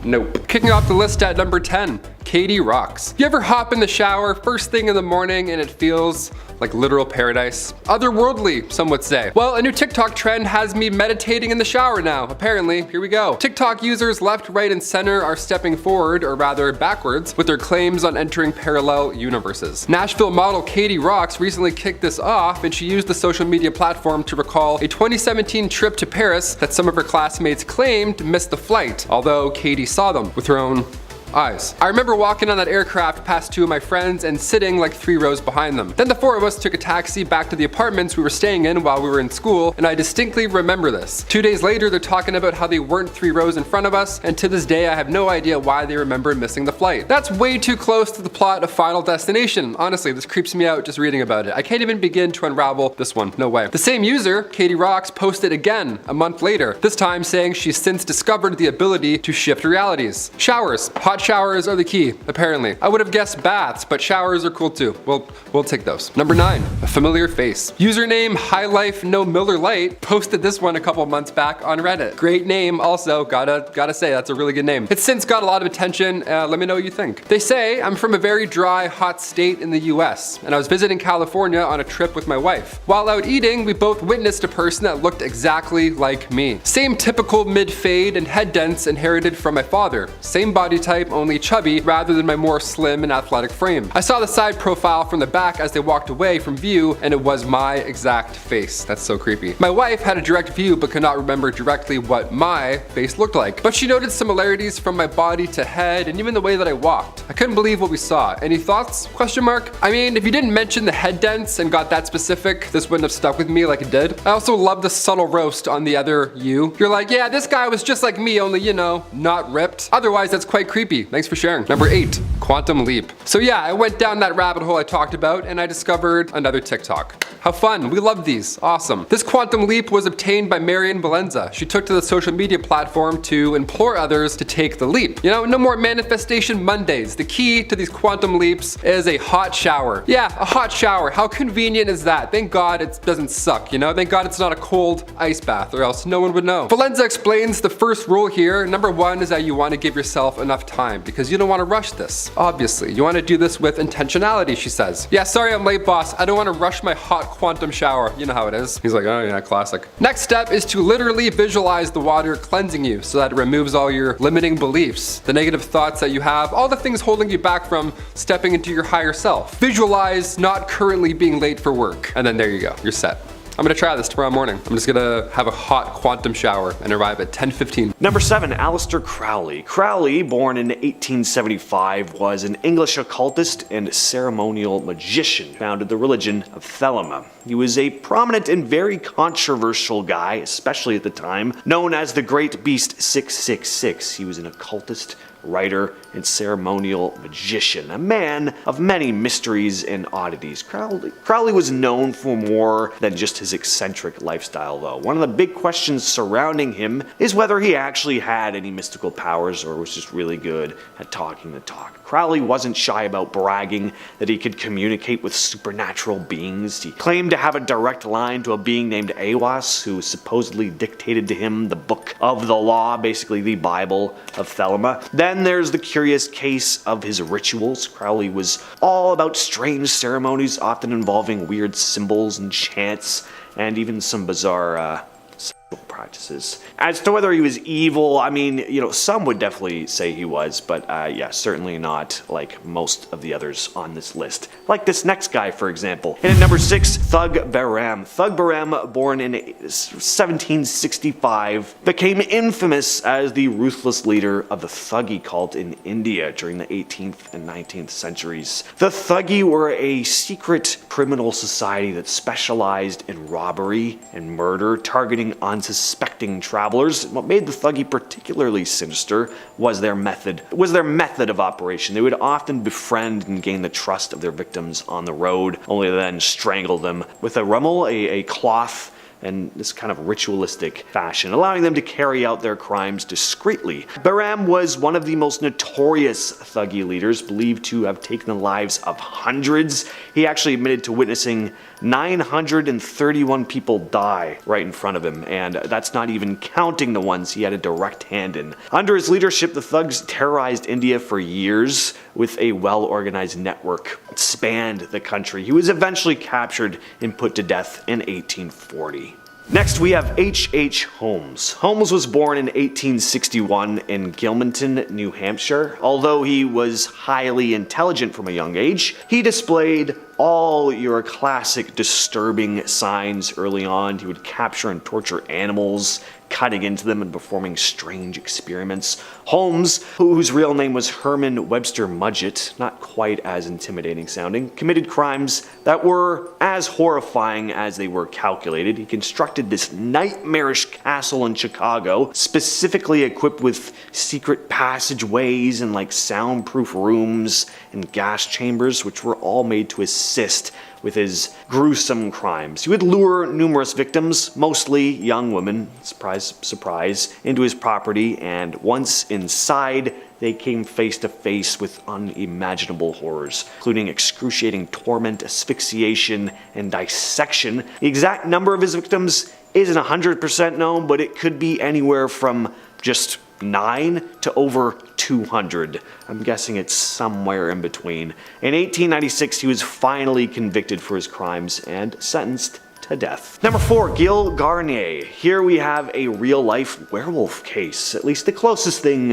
nope. Kicking off the list at number 10, Katie rocks. You ever hop in the shower first thing in the morning and it feels like literal paradise? Otherworldly, some would say. Well, a new TikTok trend has me meditating in the shower now. Apparently, here we go. TikTok users left, right, and center are stepping forward, or rather backwards, with their claims on entering parallel universes. Nashville model Katie Rocks recently kicked this off, and she used the social media platform to recall a 2017 trip to Paris that some of her classmates claimed missed the flight, although Katie saw them with her own eyes. I remember walking on that aircraft past 2 of my friends and sitting like 3 rows behind them. Then the 4 of us took a taxi back to the apartments we were staying in while we were in school, and I distinctly remember this. 2 days later, they're talking about how they weren't 3 rows in front of us, and to this day I have no idea why they remember missing the flight. That's way too close to the plot of Final Destination. Honestly, this creeps me out just reading about it. I can't even begin to unravel this one, no way. The same user, Katie Rocks, posted again a month later, this time saying she's since discovered the ability to shift realities. Showers, hot showers are the key, apparently. I would have guessed baths, but showers are cool too. We'll take those. Number 9, a familiar face. Username High Life No Miller Lite posted this one a couple months back on Reddit. Great name also, gotta say, that's a really good name. It's since got a lot of attention, let me know what you think. They say, I'm from a very dry, hot state in the US, and I was visiting California on a trip with my wife. While out eating, we both witnessed a person that looked exactly like me. Same typical mid-fade and head dents inherited from my father. Same body type, only chubby, rather than my more slim and athletic frame. I saw the side profile from the back as they walked away from view, and it was my exact face. That's so creepy. My wife had a direct view but could not remember directly what my face looked like. But she noted similarities from my body to head and even the way that I walked. I couldn't believe what we saw. Any thoughts? Question mark. I mean, if you didn't mention the head dents and got that specific, this wouldn't have stuck with me like it did. I also love the subtle roast on the other you. You're like, yeah, this guy was just like me, only, you know, not ripped. Otherwise, that's quite creepy. Thanks for sharing. Number 8, quantum leap. So yeah, I went down that rabbit hole I talked about and I discovered another TikTok. How fun. We love these. Awesome. This quantum leap was obtained by Marian Valenza. She took to the social media platform to implore others to take the leap. You know, no more manifestation Mondays. The key to these quantum leaps is a hot shower. Yeah, a hot shower. How convenient is that? Thank God it doesn't suck, you know? Thank God it's not a cold ice bath or else no one would know. Valenza explains the first rule here. Number 1 is that you want to give yourself enough time because you don't want to rush this. Obviously, you want to do this with intentionality, she says. Yeah, sorry I'm late, boss. I don't want to rush my hot quantum shower. You know how it is. He's like, oh yeah, classic. Next step is to literally visualize the water cleansing you so that it removes all your limiting beliefs, the negative thoughts that you have, all the things holding you back from stepping into your higher self. Visualize not currently being late for work. And then there you go, you're set. I'm gonna try this tomorrow morning. I'm just gonna have a hot quantum shower and arrive at 10:15. Number 7, Aleister Crowley. Crowley, born in 1875, was an English occultist and ceremonial magician, founded the religion of Thelema. He was a prominent and very controversial guy, especially at the time, known as the Great Beast 666. He was an occultist, writer, and ceremonial magician, a man of many mysteries and oddities. Crowley was known for more than just his eccentric lifestyle, though. One of the big questions surrounding him is whether he actually had any mystical powers or was just really good at talking the talk. Crowley wasn't shy about bragging that he could communicate with supernatural beings. He claimed to have a direct line to a being named Aiwass, who supposedly dictated to him the book of the law, basically the Bible of Thelema. Then there's the curious case of his rituals. Crowley was all about strange ceremonies, often involving weird symbols and chants, and even some bizarre sexual practices. As to whether he was evil, I mean, you know, some would definitely say he was, but yeah, certainly not like most of the others on this list. Like this next guy, for example. And at number 6, Thug Behram. Thug Behram, born in 1765, became infamous as the ruthless leader of the Thuggee cult in India during the 18th and 19th centuries. The Thuggee were a secret criminal society that specialized in robbery and murder, targeting unsuspecting travelers. What made the Thuggee particularly sinister was their method of operation. They would often befriend and gain the trust of their victims on the road, only to then strangle them with a rummel, a cloth, and this kind of ritualistic fashion, allowing them to carry out their crimes discreetly. Behram was one of the most notorious Thuggee leaders, believed to have taken the lives of hundreds. He actually admitted to witnessing 931 people die right in front of him, and that's not even counting the ones he had a direct hand in. Under his leadership, the thugs terrorized India for years with a well-organized network that spanned the country. He was eventually captured and put to death in 1840. Next, we have H.H. Holmes. Holmes was born in 1861 in Gilmanton, New Hampshire. Although he was highly intelligent from a young age, he displayed all your classic disturbing signs early on. He would capture and torture animals, cutting into them and performing strange experiments. Holmes, whose real name was Herman Webster Mudgett, not quite as intimidating sounding, committed crimes that were as horrifying as they were calculated. He constructed this nightmarish castle in Chicago, specifically equipped with secret passageways and like soundproof rooms and gas chambers, which were all made to assist with his gruesome crimes. He would lure numerous victims, mostly young women, surprise, surprise, into his property, and once inside, they came face to face with unimaginable horrors, including excruciating torment, asphyxiation, and dissection. The exact number of his victims isn't 100% known, but it could be anywhere from just 9 to over 200. I'm guessing it's somewhere in between. In 1896, he was finally convicted for his crimes and sentenced to death. Number 4, Gil Garnier. Here we have a real-life werewolf case, at least the closest thing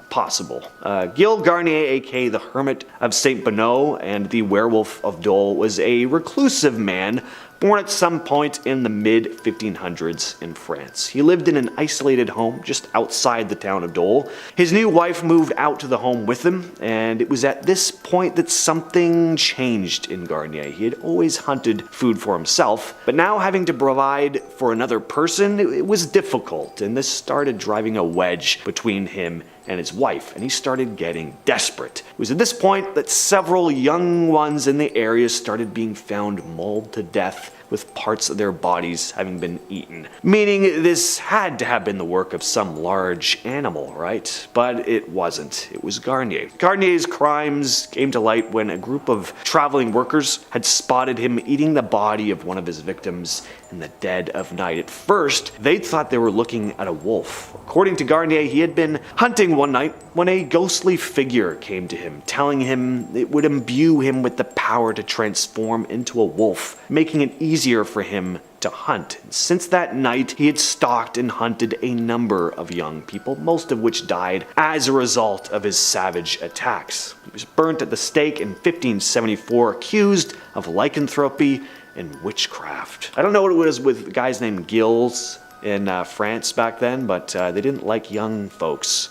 possible. Gil Garnier, aka the Hermit of Saint Benoît and the Werewolf of Dole, was a reclusive man born at some point in the mid-1500s in France. He lived in an isolated home just outside the town of Dole. His new wife moved out to the home with him, and it was at this point that something changed in Garnier. He had always hunted food for himself, but now having to provide for another person, it was difficult, and this started driving a wedge between him and his wife, and he started getting desperate. It was at this point that several young ones in the area started being found mauled to death with parts of their bodies having been eaten. Meaning this had to have been the work of some large animal, right? But it wasn't. It was Garnier. Garnier's crimes came to light when a group of traveling workers had spotted him eating the body of one of his victims in the dead of night. At first, they thought they were looking at a wolf. According to Garnier, he had been hunting one night when a ghostly figure came to him, telling him it would imbue him with the power to transform into a wolf, making it easier for him to hunt. And since that night, he had stalked and hunted a number of young people, most of which died as a result of his savage attacks. He was burnt at the stake in 1574, accused of lycanthropy and witchcraft. I don't know what it was with guys named Gilles in France back then, but they didn't like young folks,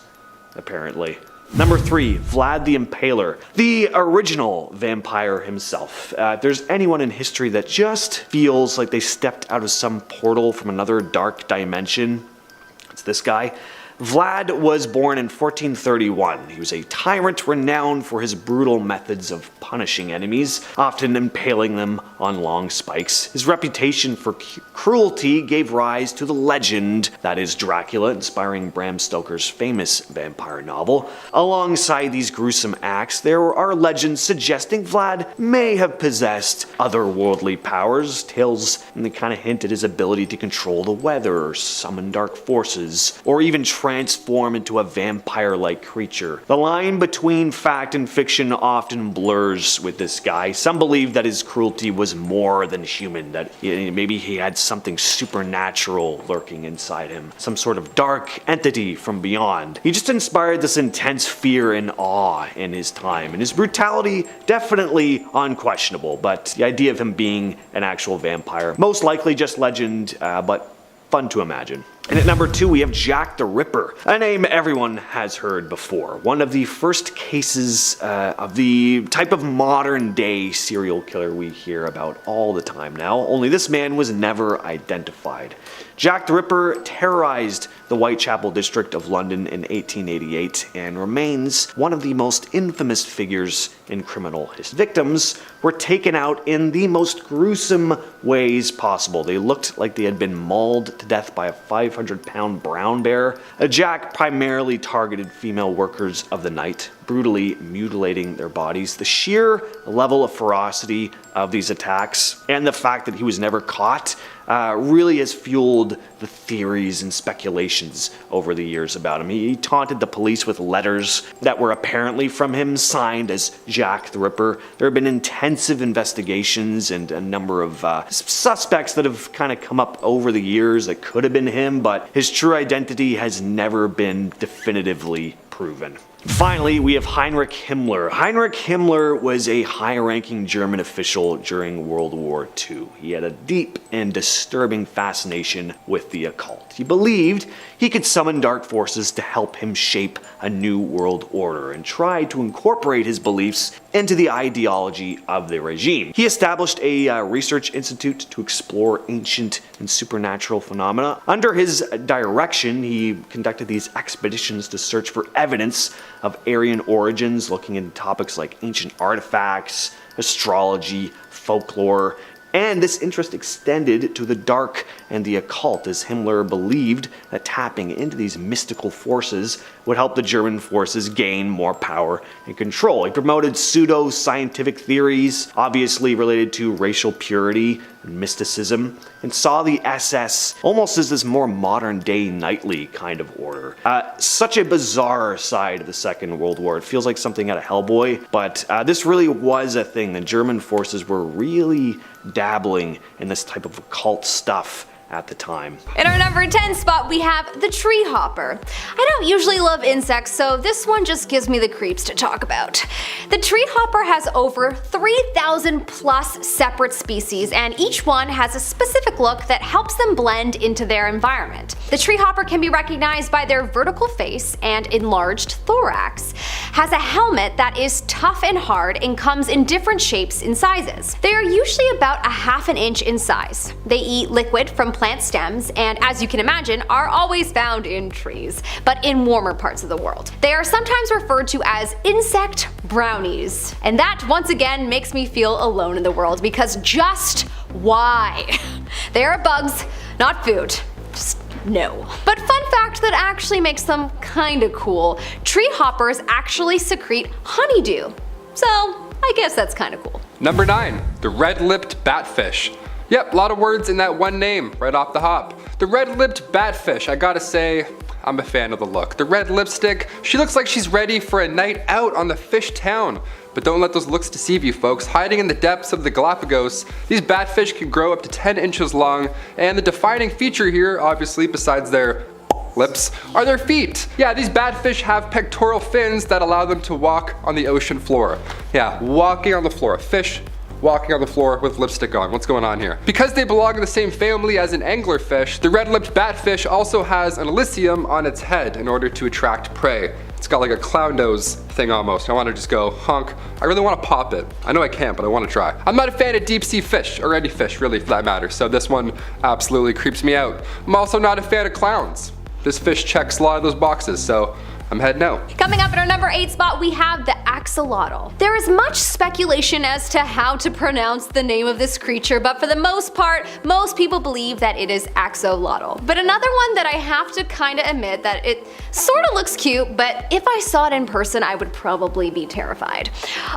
apparently. Number 3, Vlad the Impaler, the original vampire himself. If there's anyone in history that just feels like they stepped out of some portal from another dark dimension, it's this guy. Vlad was born in 1431. He was a tyrant renowned for his brutal methods of punishing enemies, often impaling them on long spikes. His reputation for cruelty gave rise to the legend that is Dracula, inspiring Bram Stoker's famous vampire novel. Alongside these gruesome acts, there are legends suggesting Vlad may have possessed otherworldly powers. Tales kind of hint at his ability to control the weather, summon dark forces, or even transform into a vampire-like creature. The line between fact and fiction often blurs with this guy. Some believe that his cruelty was more than human, that maybe he had something supernatural lurking inside him, some sort of dark entity from beyond. He just inspired this intense fear and awe in his time, and his brutality definitely unquestionable, but the idea of him being an actual vampire, most likely just legend, but fun to imagine. And at number 2, we have Jack the Ripper, a name everyone has heard before. One of the first cases of the type of modern day serial killer we hear about all the time now, only this man was never identified. Jack the Ripper terrorized the Whitechapel district of London in 1888 and remains one of the most infamous figures in criminal history. Victims were taken out in the most gruesome ways possible. They looked like they had been mauled to death by a 500-pound brown bear. Jack primarily targeted female workers of the night, brutally mutilating their bodies. The sheer level of ferocity of these attacks and the fact that he was never caught really has fueled the theories and speculations over the years about him. He taunted the police with letters that were apparently from him, signed as Jack the Ripper. There have been intensive investigations and a number of suspects that have kind of come up over the years that could have been him, but his true identity has never been definitively proven. Finally, we have Heinrich Himmler. Heinrich Himmler was a high-ranking German official during World War II. He had a deep and disturbing fascination with the occult. He believed he could summon dark forces to help him shape a new world order and tried to incorporate his beliefs into the ideology of the regime. He established a research institute to explore ancient and supernatural phenomena. Under his direction, he conducted these expeditions to search for evidence of Aryan origins, looking into topics like ancient artifacts, astrology, folklore, and this interest extended to the dark and the occult, as Himmler believed that tapping into these mystical forces would help the German forces gain more power and control. He promoted pseudo-scientific theories, obviously related to racial purity and mysticism, and saw the SS almost as this more modern-day knightly kind of order. Such a bizarre side of the Second World War. It feels like something out of Hellboy, but this really was a thing. The German forces were really dabbling in this type of occult stuff at the time. In our number 10 spot, we have the tree hopper. I don't usually love insects, so this one just gives me the creeps to talk about. The tree hopper has over 3,000 plus separate species, and each one has a specific look that helps them blend into their environment. The tree hopper can be recognized by their vertical face and enlarged thorax, has a helmet that is tough and hard and comes in different shapes and sizes. They are usually about a half an inch in size. They eat liquid from plant stems and, as you can imagine, are always found in trees, but in warmer parts of the world. They are sometimes referred to as insect brownies. And that, once again, makes me feel alone in the world, because just why? They are bugs, not food. Just no. But fun fact that actually makes them kinda cool, tree hoppers actually secrete honeydew. So I guess that's kinda cool. Number 9, the red-lipped batfish. Yep, a lot of words in that one name, right off the hop. The red-lipped batfish, I gotta say, I'm a fan of the look. The red lipstick, she looks like she's ready for a night out on the fish town. But don't let those looks deceive you, folks. Hiding in the depths of the Galapagos, these batfish can grow up to 10 inches long, and the defining feature here, obviously, besides their lips, are their feet. Yeah, these batfish have pectoral fins that allow them to walk on the ocean floor. Yeah, walking on the floor. A fish walking on the floor with lipstick on. What's going on here? Because they belong in the same family as an anglerfish, the red-lipped batfish also has an elysium on its head in order to attract prey. It's got like a clown nose thing almost. I want to just go honk. I really want to pop it. I know I can't, but I want to try. I'm not a fan of deep sea fish, or any fish really for that matter, so this one absolutely creeps me out. I'm also not a fan of clowns. This fish checks a lot of those boxes, so I'm heading out. Coming up at our number 8 spot, we have the axolotl. There is much speculation as to how to pronounce the name of this creature, but for the most part, most people believe that it is axolotl. But another one that I have to kinda admit that it sorta looks cute, but if I saw it in person, I would probably be terrified.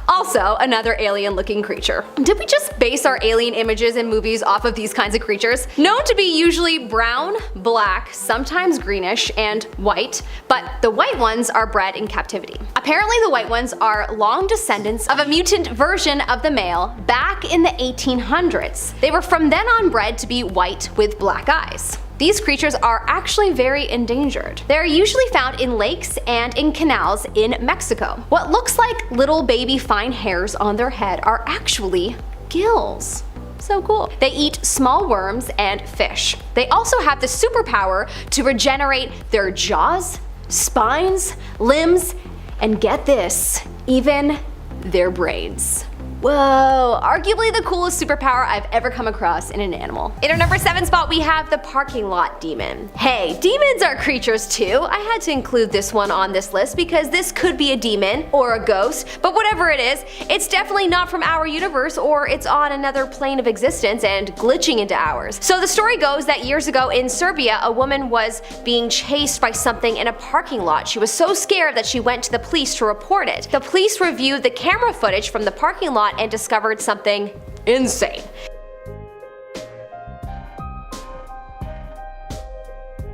Also, another alien looking creature. Did we just base our alien images in movies off of these kinds of creatures? Known to be usually brown, black, sometimes greenish, and white, but the white ones are bred in captivity. Apparently the white ones are long descendants of a mutant version of the male back in the 1800s. They were from then on bred to be white with black eyes. These creatures are actually very endangered. They are usually found in lakes and in canals in Mexico. What looks like little baby fine hairs on their head are actually gills. So cool. They eat small worms and fish. They also have the superpower to regenerate their jaws, spines, limbs, and get this, even their brains. Whoa, arguably the coolest superpower I've ever come across in an animal. In our number 7 spot, we have the parking lot demon. Hey, demons are creatures too. I had to include this one on this list because this could be a demon or a ghost, but whatever it is, it's definitely not from our universe, or it's on another plane of existence and glitching into ours. So the story goes that years ago in Serbia, a woman was being chased by something in a parking lot. She was so scared that she went to the police to report it. The police reviewed the camera footage from the parking lot and discovered something insane.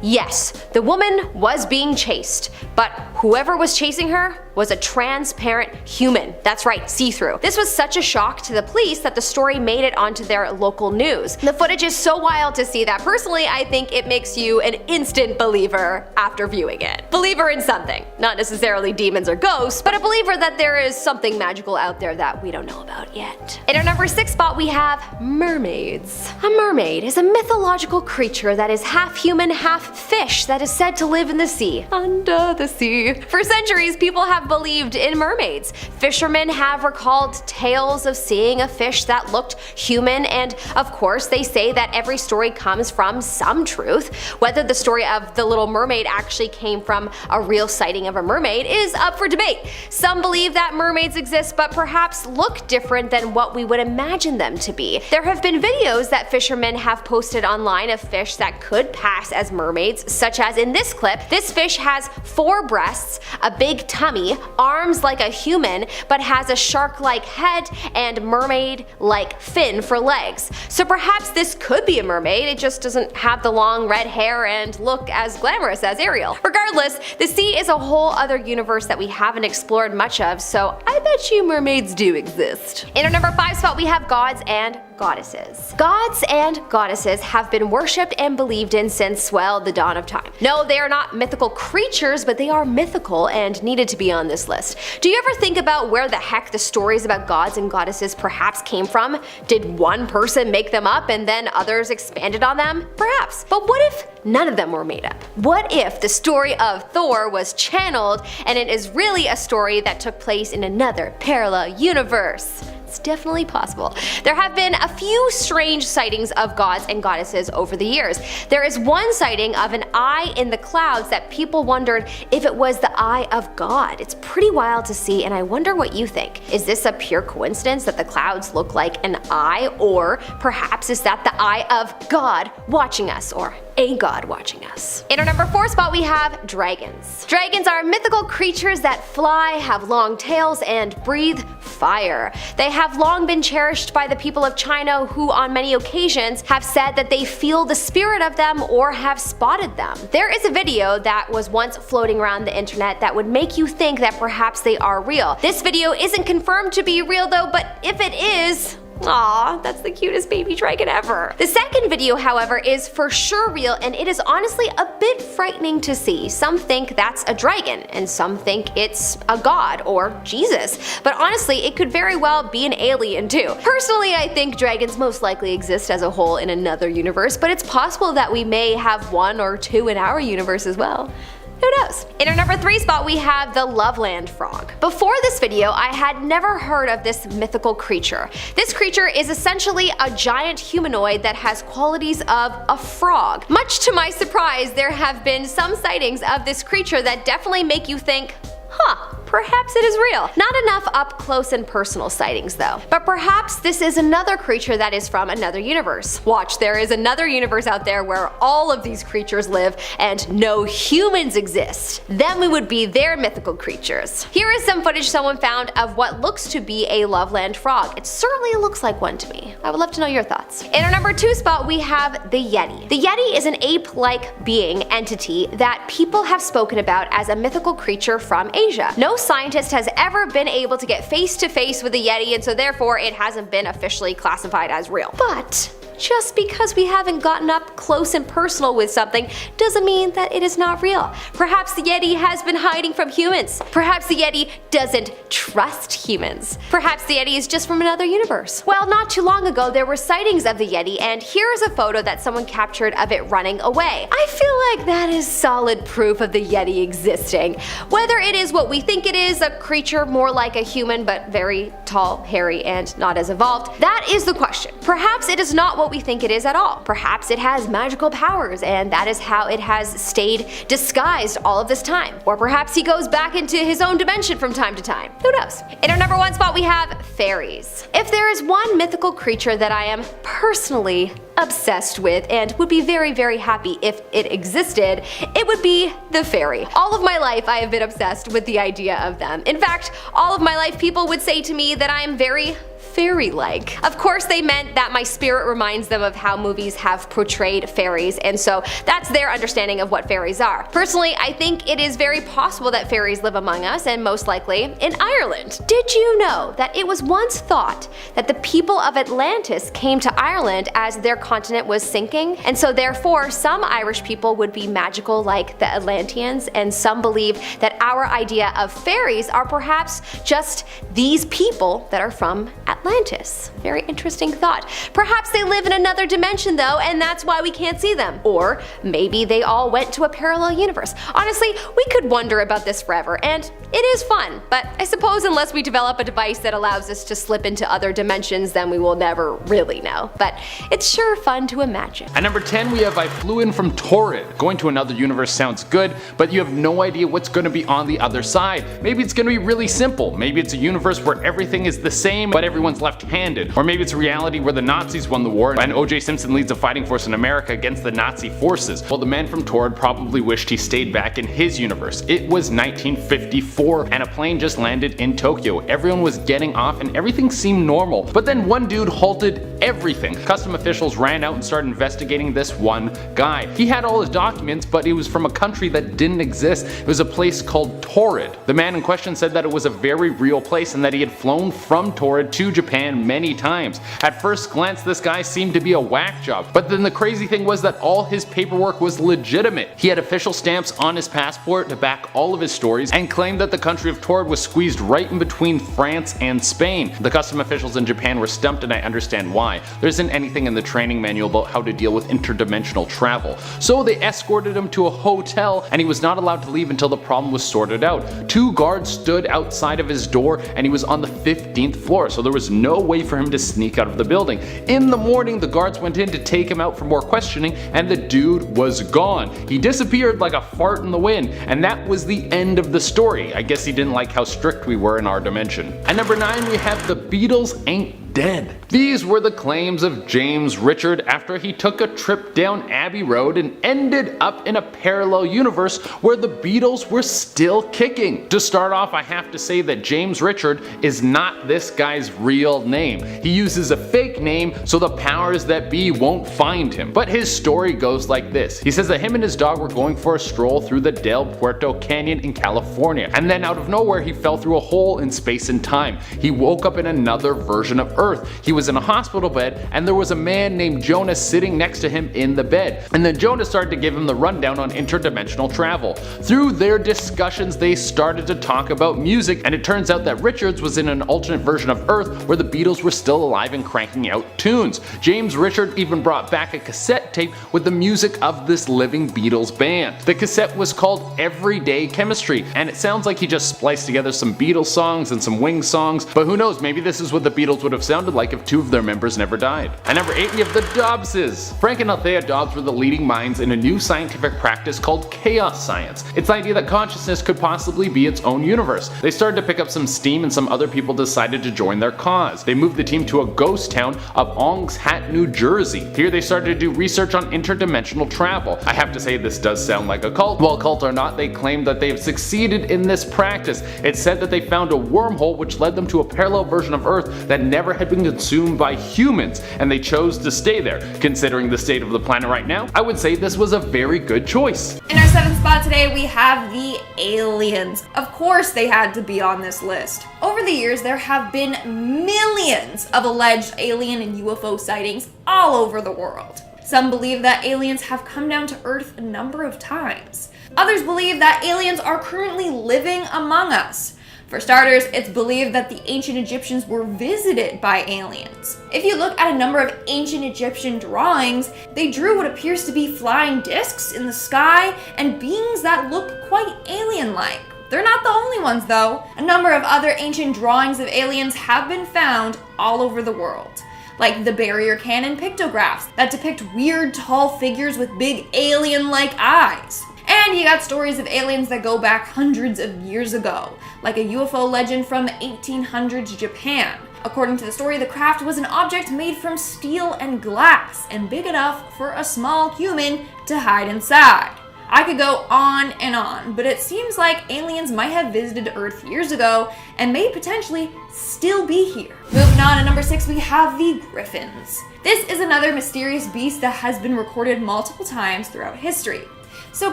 Yes, the woman was being chased, but whoever was chasing her was a transparent human. That's right, see-through. This was such a shock to the police that the story made it onto their local news. The footage is so wild to see that personally I think it makes you an instant believer after viewing it. Believer in something. Not necessarily demons or ghosts, but a believer that there is something magical out there that we don't know about yet. In our number 6 spot, we have mermaids. A mermaid is a mythological creature that is half human, half fish that is said to live in the sea. Under the sea. Maybe. For centuries, people have believed in mermaids. Fishermen have recalled tales of seeing a fish that looked human, and of course they say that every story comes from some truth. Whether the story of the Little Mermaid actually came from a real sighting of a mermaid is up for debate. Some believe that mermaids exist but perhaps look different than what we would imagine them to be. There have been videos that fishermen have posted online of fish that could pass as mermaids, such as in this clip. This fish has 4 breasts, a big tummy, arms like a human, but has a shark-like head and mermaid-like fin for legs. So perhaps this could be a mermaid, it just doesn't have the long red hair and look as glamorous as Ariel. Regardless, the sea is a whole other universe that we haven't explored much of, so I bet you mermaids do exist. In our number 5 spot we have gods and goddesses. Gods and goddesses have been worshipped and believed in since, well, the dawn of time. No, they are not mythical creatures, but they are mythical and needed to be on this list. Do you ever think about where the heck the stories about gods and goddesses perhaps came from? Did one person make them up and then others expanded on them? Perhaps. But what if none of them were made up? What if the story of Thor was channeled and it is really a story that took place in another parallel universe? It's definitely possible. There have been a few strange sightings of gods and goddesses over the years. There is one sighting of an eye in the clouds that people wondered if it was the eye of God. It's pretty wild to see, and I wonder what you think. Is this a pure coincidence that the clouds look like an eye, or perhaps is that the eye of God watching us, or a god watching us? In our number 4 spot we have dragons. Dragons are mythical creatures that fly, have long tails, and breathe fire. They have long been cherished by the people of China, who on many occasions have said that they feel the spirit of them or have spotted them. There is a video that was once floating around the internet that would make you think that perhaps they are real. This video isn't confirmed to be real though, but if it is, aw, that's the cutest baby dragon ever. The second video, however, is for sure real, and it is honestly a bit frightening to see. Some think that's a dragon, and some think it's a god or Jesus. But honestly, it could very well be an alien too. Personally, I think dragons most likely exist as a whole in another universe, but it's possible that we may have 1 or 2 in our universe as well. Who knows? In our number 3 spot we have the Loveland frog. Before this video, I had never heard of this mythical creature. This creature is essentially a giant humanoid that has qualities of a frog. Much to my surprise, there have been some sightings of this creature that definitely make you think, huh, perhaps it is real. Not enough up close and personal sightings though. But perhaps this is another creature that is from another universe. Watch, there is another universe out there where all of these creatures live and no humans exist. Then we would be their mythical creatures. Here is some footage someone found of what looks to be a Loveland frog. It certainly looks like one to me. I would love to know your thoughts. In our number 2 spot we have the Yeti. The Yeti is an ape-like being entity that people have spoken about as a mythical creature from Asia. No scientist has ever been able to get face to face with a Yeti, and so therefore it hasn't been officially classified as real. But just because we haven't gotten up close and personal with something doesn't mean that it is not real. Perhaps the Yeti has been hiding from humans. Perhaps the Yeti doesn't trust humans. Perhaps the Yeti is just from another universe. Well, not too long ago there were sightings of the Yeti, and here's a photo that someone captured of it running away. I feel like that is solid proof of the Yeti existing. Whether it is what we think it is, a creature more like a human but very tall, hairy, and not as evolved, that is the question. Perhaps it is not what we think it is at all. Perhaps it has magical powers and that is how it has stayed disguised all of this time. Or perhaps he goes back into his own dimension from time to time. Who knows? In our number 1 spot we have fairies. If there is one mythical creature that I am personally obsessed with and would be very, very happy if it existed, it would be the fairy. All of my life I have been obsessed with the idea of them. In fact, all of my life people would say to me that I am very fairy-like. Of course they meant that my spirit reminds them of how movies have portrayed fairies, and so that's their understanding of what fairies are. Personally, I think it is very possible that fairies live among us, and most likely in Ireland. Did you know that it was once thought that the people of Atlantis came to Ireland as their continent was sinking, and so therefore some Irish people would be magical like the Atlanteans, and some believe that our idea of fairies are perhaps just these people that are from Atlantis. Atlantis. Very interesting thought. Perhaps they live in another dimension though, and that's why we can't see them. Or maybe they all went to a parallel universe. Honestly, we could wonder about this forever, and it is fun, but I suppose unless we develop a device that allows us to slip into other dimensions, then we will never really know. But it's sure fun to imagine. At number 10 we have I flew in from Torrid. Going to another universe sounds good, but you have no idea what's going to be on the other side. Maybe it's going to be really simple. Maybe it's a universe where everything is the same but everyone's left-handed. Or maybe it's a reality where the Nazis won the war and O.J. Simpson leads a fighting force in America against the Nazi forces. Well, the man from Torrid probably wished he stayed back in his universe. It was 1954 and a plane just landed in Tokyo. Everyone was getting off and everything seemed normal. But then one dude halted everything. Custom officials ran out and started investigating this one guy. He had all his documents, but he was from a country that didn't exist. It was a place called Torrid. The man in question said that it was a very real place and that he had flown from Torrid to Japan many times. At first glance, this guy seemed to be a whack job, but then the crazy thing was that all his paperwork was legitimate. He had official stamps on his passport to back all of his stories and claimed that the country of Torrid was squeezed right in between France and Spain. The custom officials in Japan were stumped, and I understand why. There isn't anything in the training manual about how to deal with interdimensional travel. So they escorted him to a hotel and he was not allowed to leave until the problem was sorted out. 2 guards stood outside of his door and he was on the 15th floor, so there was no way for him to sneak out of the building. In the morning the guards went in to take him out for more questioning and the dude was gone. He disappeared like a fart in the wind, and that was the end of the story. I guess he didn't like how strict we were in our dimension. At number 9 we have the Beatles ain't dead. These were the claims of James Richard after he took a trip down Abbey Road and ended up in a parallel universe where the Beatles were still kicking. To start off, I have to say that James Richard is not this guy's real name. He uses a fake name so the powers that be won't find him. But his story goes like this. He says that him and his dog were going for a stroll through the Del Puerto Canyon in California, and then out of nowhere he fell through a hole in space and time. He woke up in another version of Earth. He was in a hospital bed and there was a man named Jonas sitting next to him in the bed. And then Jonas started to give him the rundown on interdimensional travel. Through their discussions they started to talk about music, and it turns out that Richards was in an alternate version of Earth where the Beatles were still alive and cranking out tunes. James Richard even brought back a cassette tape with the music of this living Beatles band. The cassette was called Everyday Chemistry, and it sounds like he just spliced together some Beatles songs and some Wings songs, but who knows, maybe this is what the Beatles would have sounded like if 2 of their members never died. At number 8 we have the Dobbses. Frank and Althea Dobbs were the leading minds in a new scientific practice called chaos science. It's the idea that consciousness could possibly be its own universe. They started to pick up some steam and some other people decided to join their cause. They moved the team to a ghost town of Ong's Hat, New Jersey. Here they started to do research on interdimensional travel. I have to say this does sound like a cult. Well, cult or not, they claim that they have succeeded in this practice. It's said that they found a wormhole which led them to a parallel version of Earth that never had been consumed by humans, and they chose to stay there. Considering the state of the planet right now, I would say this was a very good choice. In our 7th spot today, we have the aliens. Of course they had to be on this list. Over the years, there have been millions of alleged alien and UFO sightings all over the world. Some believe that aliens have come down to Earth a number of times. Others believe that aliens are currently living among us. For starters, it's believed that the ancient Egyptians were visited by aliens. If you look at a number of ancient Egyptian drawings, they drew what appears to be flying discs in the sky and beings that look quite alien-like. They're not the only ones though. A number of other ancient drawings of aliens have been found all over the world, like the barrier cannon pictographs that depict weird tall figures with big alien-like eyes. And you got stories of aliens that go back hundreds of years ago, like a UFO legend from 1800s Japan. According to the story, the craft was an object made from steel and glass and big enough for a small human to hide inside. I could go on and on, but it seems like aliens might have visited Earth years ago and may potentially still be here. Moving on to number 6, we have the Griffins. This is another mysterious beast that has been recorded multiple times throughout history. So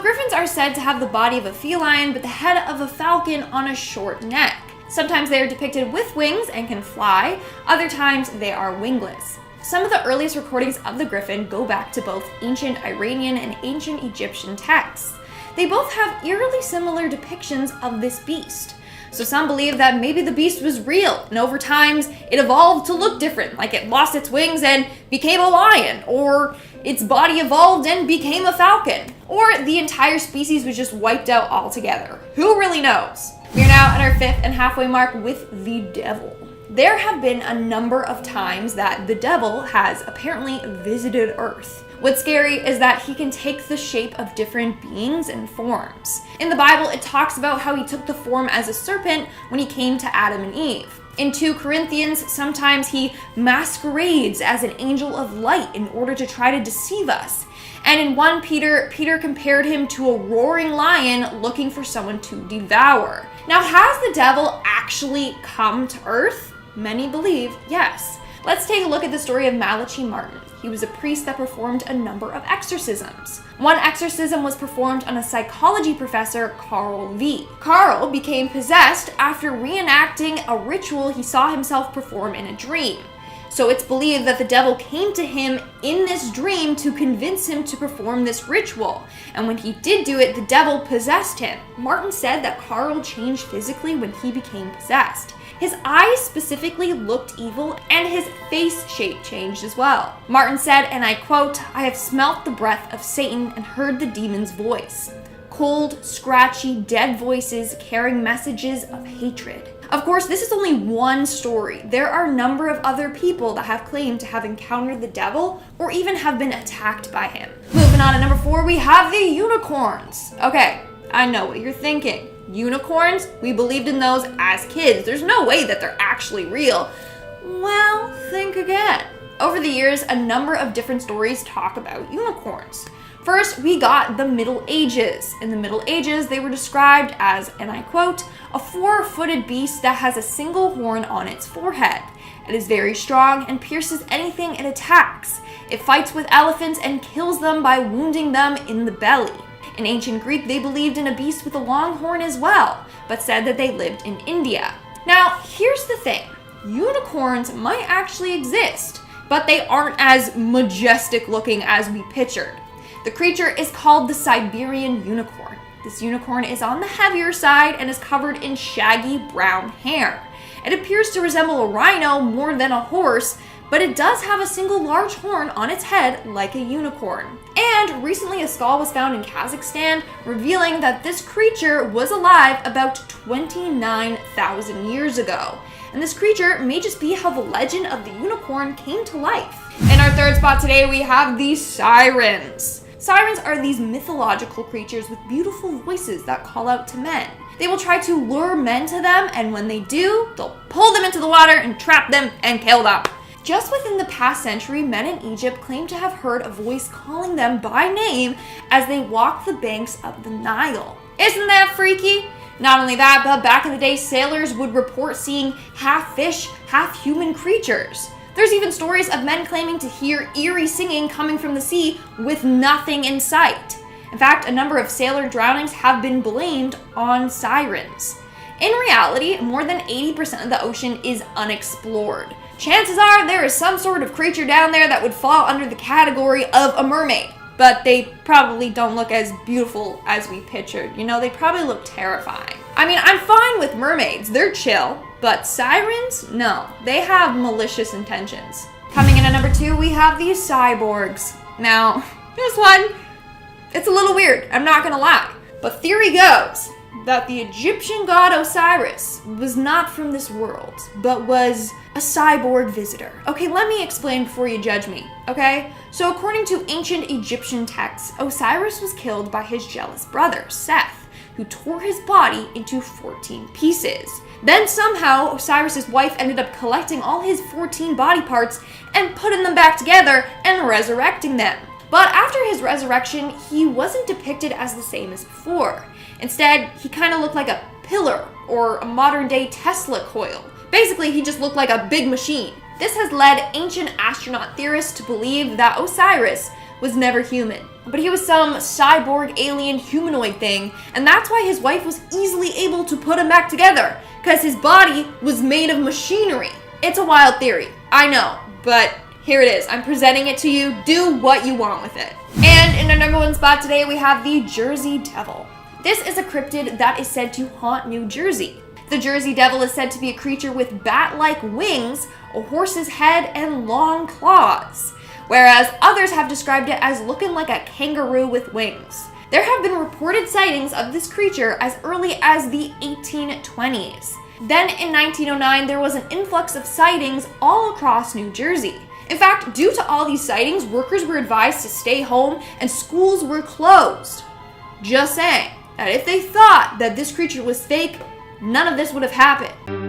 griffins are said to have the body of a feline but the head of a falcon on a short neck. Sometimes they are depicted with wings and can fly, other times they are wingless. Some of the earliest recordings of the griffin go back to both ancient Iranian and ancient Egyptian texts. They both have eerily similar depictions of this beast. So some believe that maybe the beast was real, and over time it evolved to look different, like it lost its wings and became a lion, or its body evolved and became a falcon, or the entire species was just wiped out altogether. Who really knows? We are now at our 5th and halfway mark with the devil. There have been a number of times that the devil has apparently visited Earth. What's scary is that he can take the shape of different beings and forms. In the Bible, it talks about how he took the form as a serpent when he came to Adam and Eve. In 2 Corinthians, sometimes he masquerades as an angel of light in order to try to deceive us. And in 1 Peter, Peter compared him to a roaring lion looking for someone to devour. Now, has the devil actually come to Earth? Many believe yes. Let's take a look at the story of Malachi Martin. He was a priest that performed a number of exorcisms. One exorcism was performed on a psychology professor, Carl V. Carl became possessed after reenacting a ritual he saw himself perform in a dream. So it's believed that the devil came to him in this dream to convince him to perform this ritual. And when he did do it, the devil possessed him. Martin said that Carl changed physically when he became possessed. His eyes specifically looked evil, and his face shape changed as well. Martin said, and I quote, "I have smelt the breath of Satan and heard the demon's voice. Cold, scratchy, dead voices carrying messages of hatred." Of course, this is only one story. There are a number of other people that have claimed to have encountered the devil or even have been attacked by him. Moving on to number 4, we have the unicorns. Okay, I know what you're thinking. Unicorns? We believed in those as kids. There's no way that they're actually real. Well, think again. Over the years, a number of different stories talk about unicorns. First, we got the Middle Ages. In the Middle Ages, they were described as, and I quote, "a 4-footed beast that has a single horn on its forehead. It is very strong and pierces anything it attacks. It fights with elephants and kills them by wounding them in the belly." In ancient Greek, they believed in a beast with a long horn as well, but said that they lived in India. Now, here's the thing. Unicorns might actually exist, but they aren't as majestic looking as we pictured. The creature is called the Siberian unicorn. This unicorn is on the heavier side and is covered in shaggy brown hair. It appears to resemble a rhino more than a horse, but it does have a single large horn on its head like a unicorn. And recently a skull was found in Kazakhstan, revealing that this creature was alive about 29,000 years ago. And this creature may just be how the legend of the unicorn came to life. In our 3rd spot today, we have the sirens. Sirens are these mythological creatures with beautiful voices that call out to men. They will try to lure men to them, and when they do, they'll pull them into the water and trap them and kill them. Just within the past century, men in Egypt claim to have heard a voice calling them by name as they walk the banks of the Nile. Isn't that freaky? Not only that, but back in the day, sailors would report seeing half fish, half human creatures. There's even stories of men claiming to hear eerie singing coming from the sea with nothing in sight. In fact, a number of sailor drownings have been blamed on sirens. In reality, more than 80% of the ocean is unexplored. Chances are there is some sort of creature down there that would fall under the category of a mermaid, but they probably don't look as beautiful as we pictured. You know, they probably look terrifying. I mean, I'm fine with mermaids, they're chill, but sirens? No, they have malicious intentions. Coming in at number 2, we have the cyborgs. Now, this one, it's a little weird, I'm not gonna lie, but theory goes that the Egyptian god Osiris was not from this world, but was a cyborg visitor. Okay, let me explain before you judge me, okay? So according to ancient Egyptian texts, Osiris was killed by his jealous brother, Seth, who tore his body into 14 pieces. Then somehow, Osiris's wife ended up collecting all his 14 body parts and putting them back together and resurrecting them. But after his resurrection, he wasn't depicted as the same as before. Instead, he kind of looked like a pillar or a modern-day Tesla coil. Basically, he just looked like a big machine. This has led ancient astronaut theorists to believe that Osiris was never human, but he was some cyborg alien humanoid thing, and that's why his wife was easily able to put him back together, because his body was made of machinery. It's a wild theory, I know, but here it is. I'm presenting it to you. Do what you want with it. And in our number 1 spot today, we have the Jersey Devil. This is a cryptid that is said to haunt New Jersey. The Jersey Devil is said to be a creature with bat-like wings, a horse's head, and long claws, whereas others have described it as looking like a kangaroo with wings. There have been reported sightings of this creature as early as the 1820s. Then in 1909, there was an influx of sightings all across New Jersey. In fact, due to all these sightings, workers were advised to stay home and schools were closed. Just saying that if they thought that this creature was fake, none of this would have happened.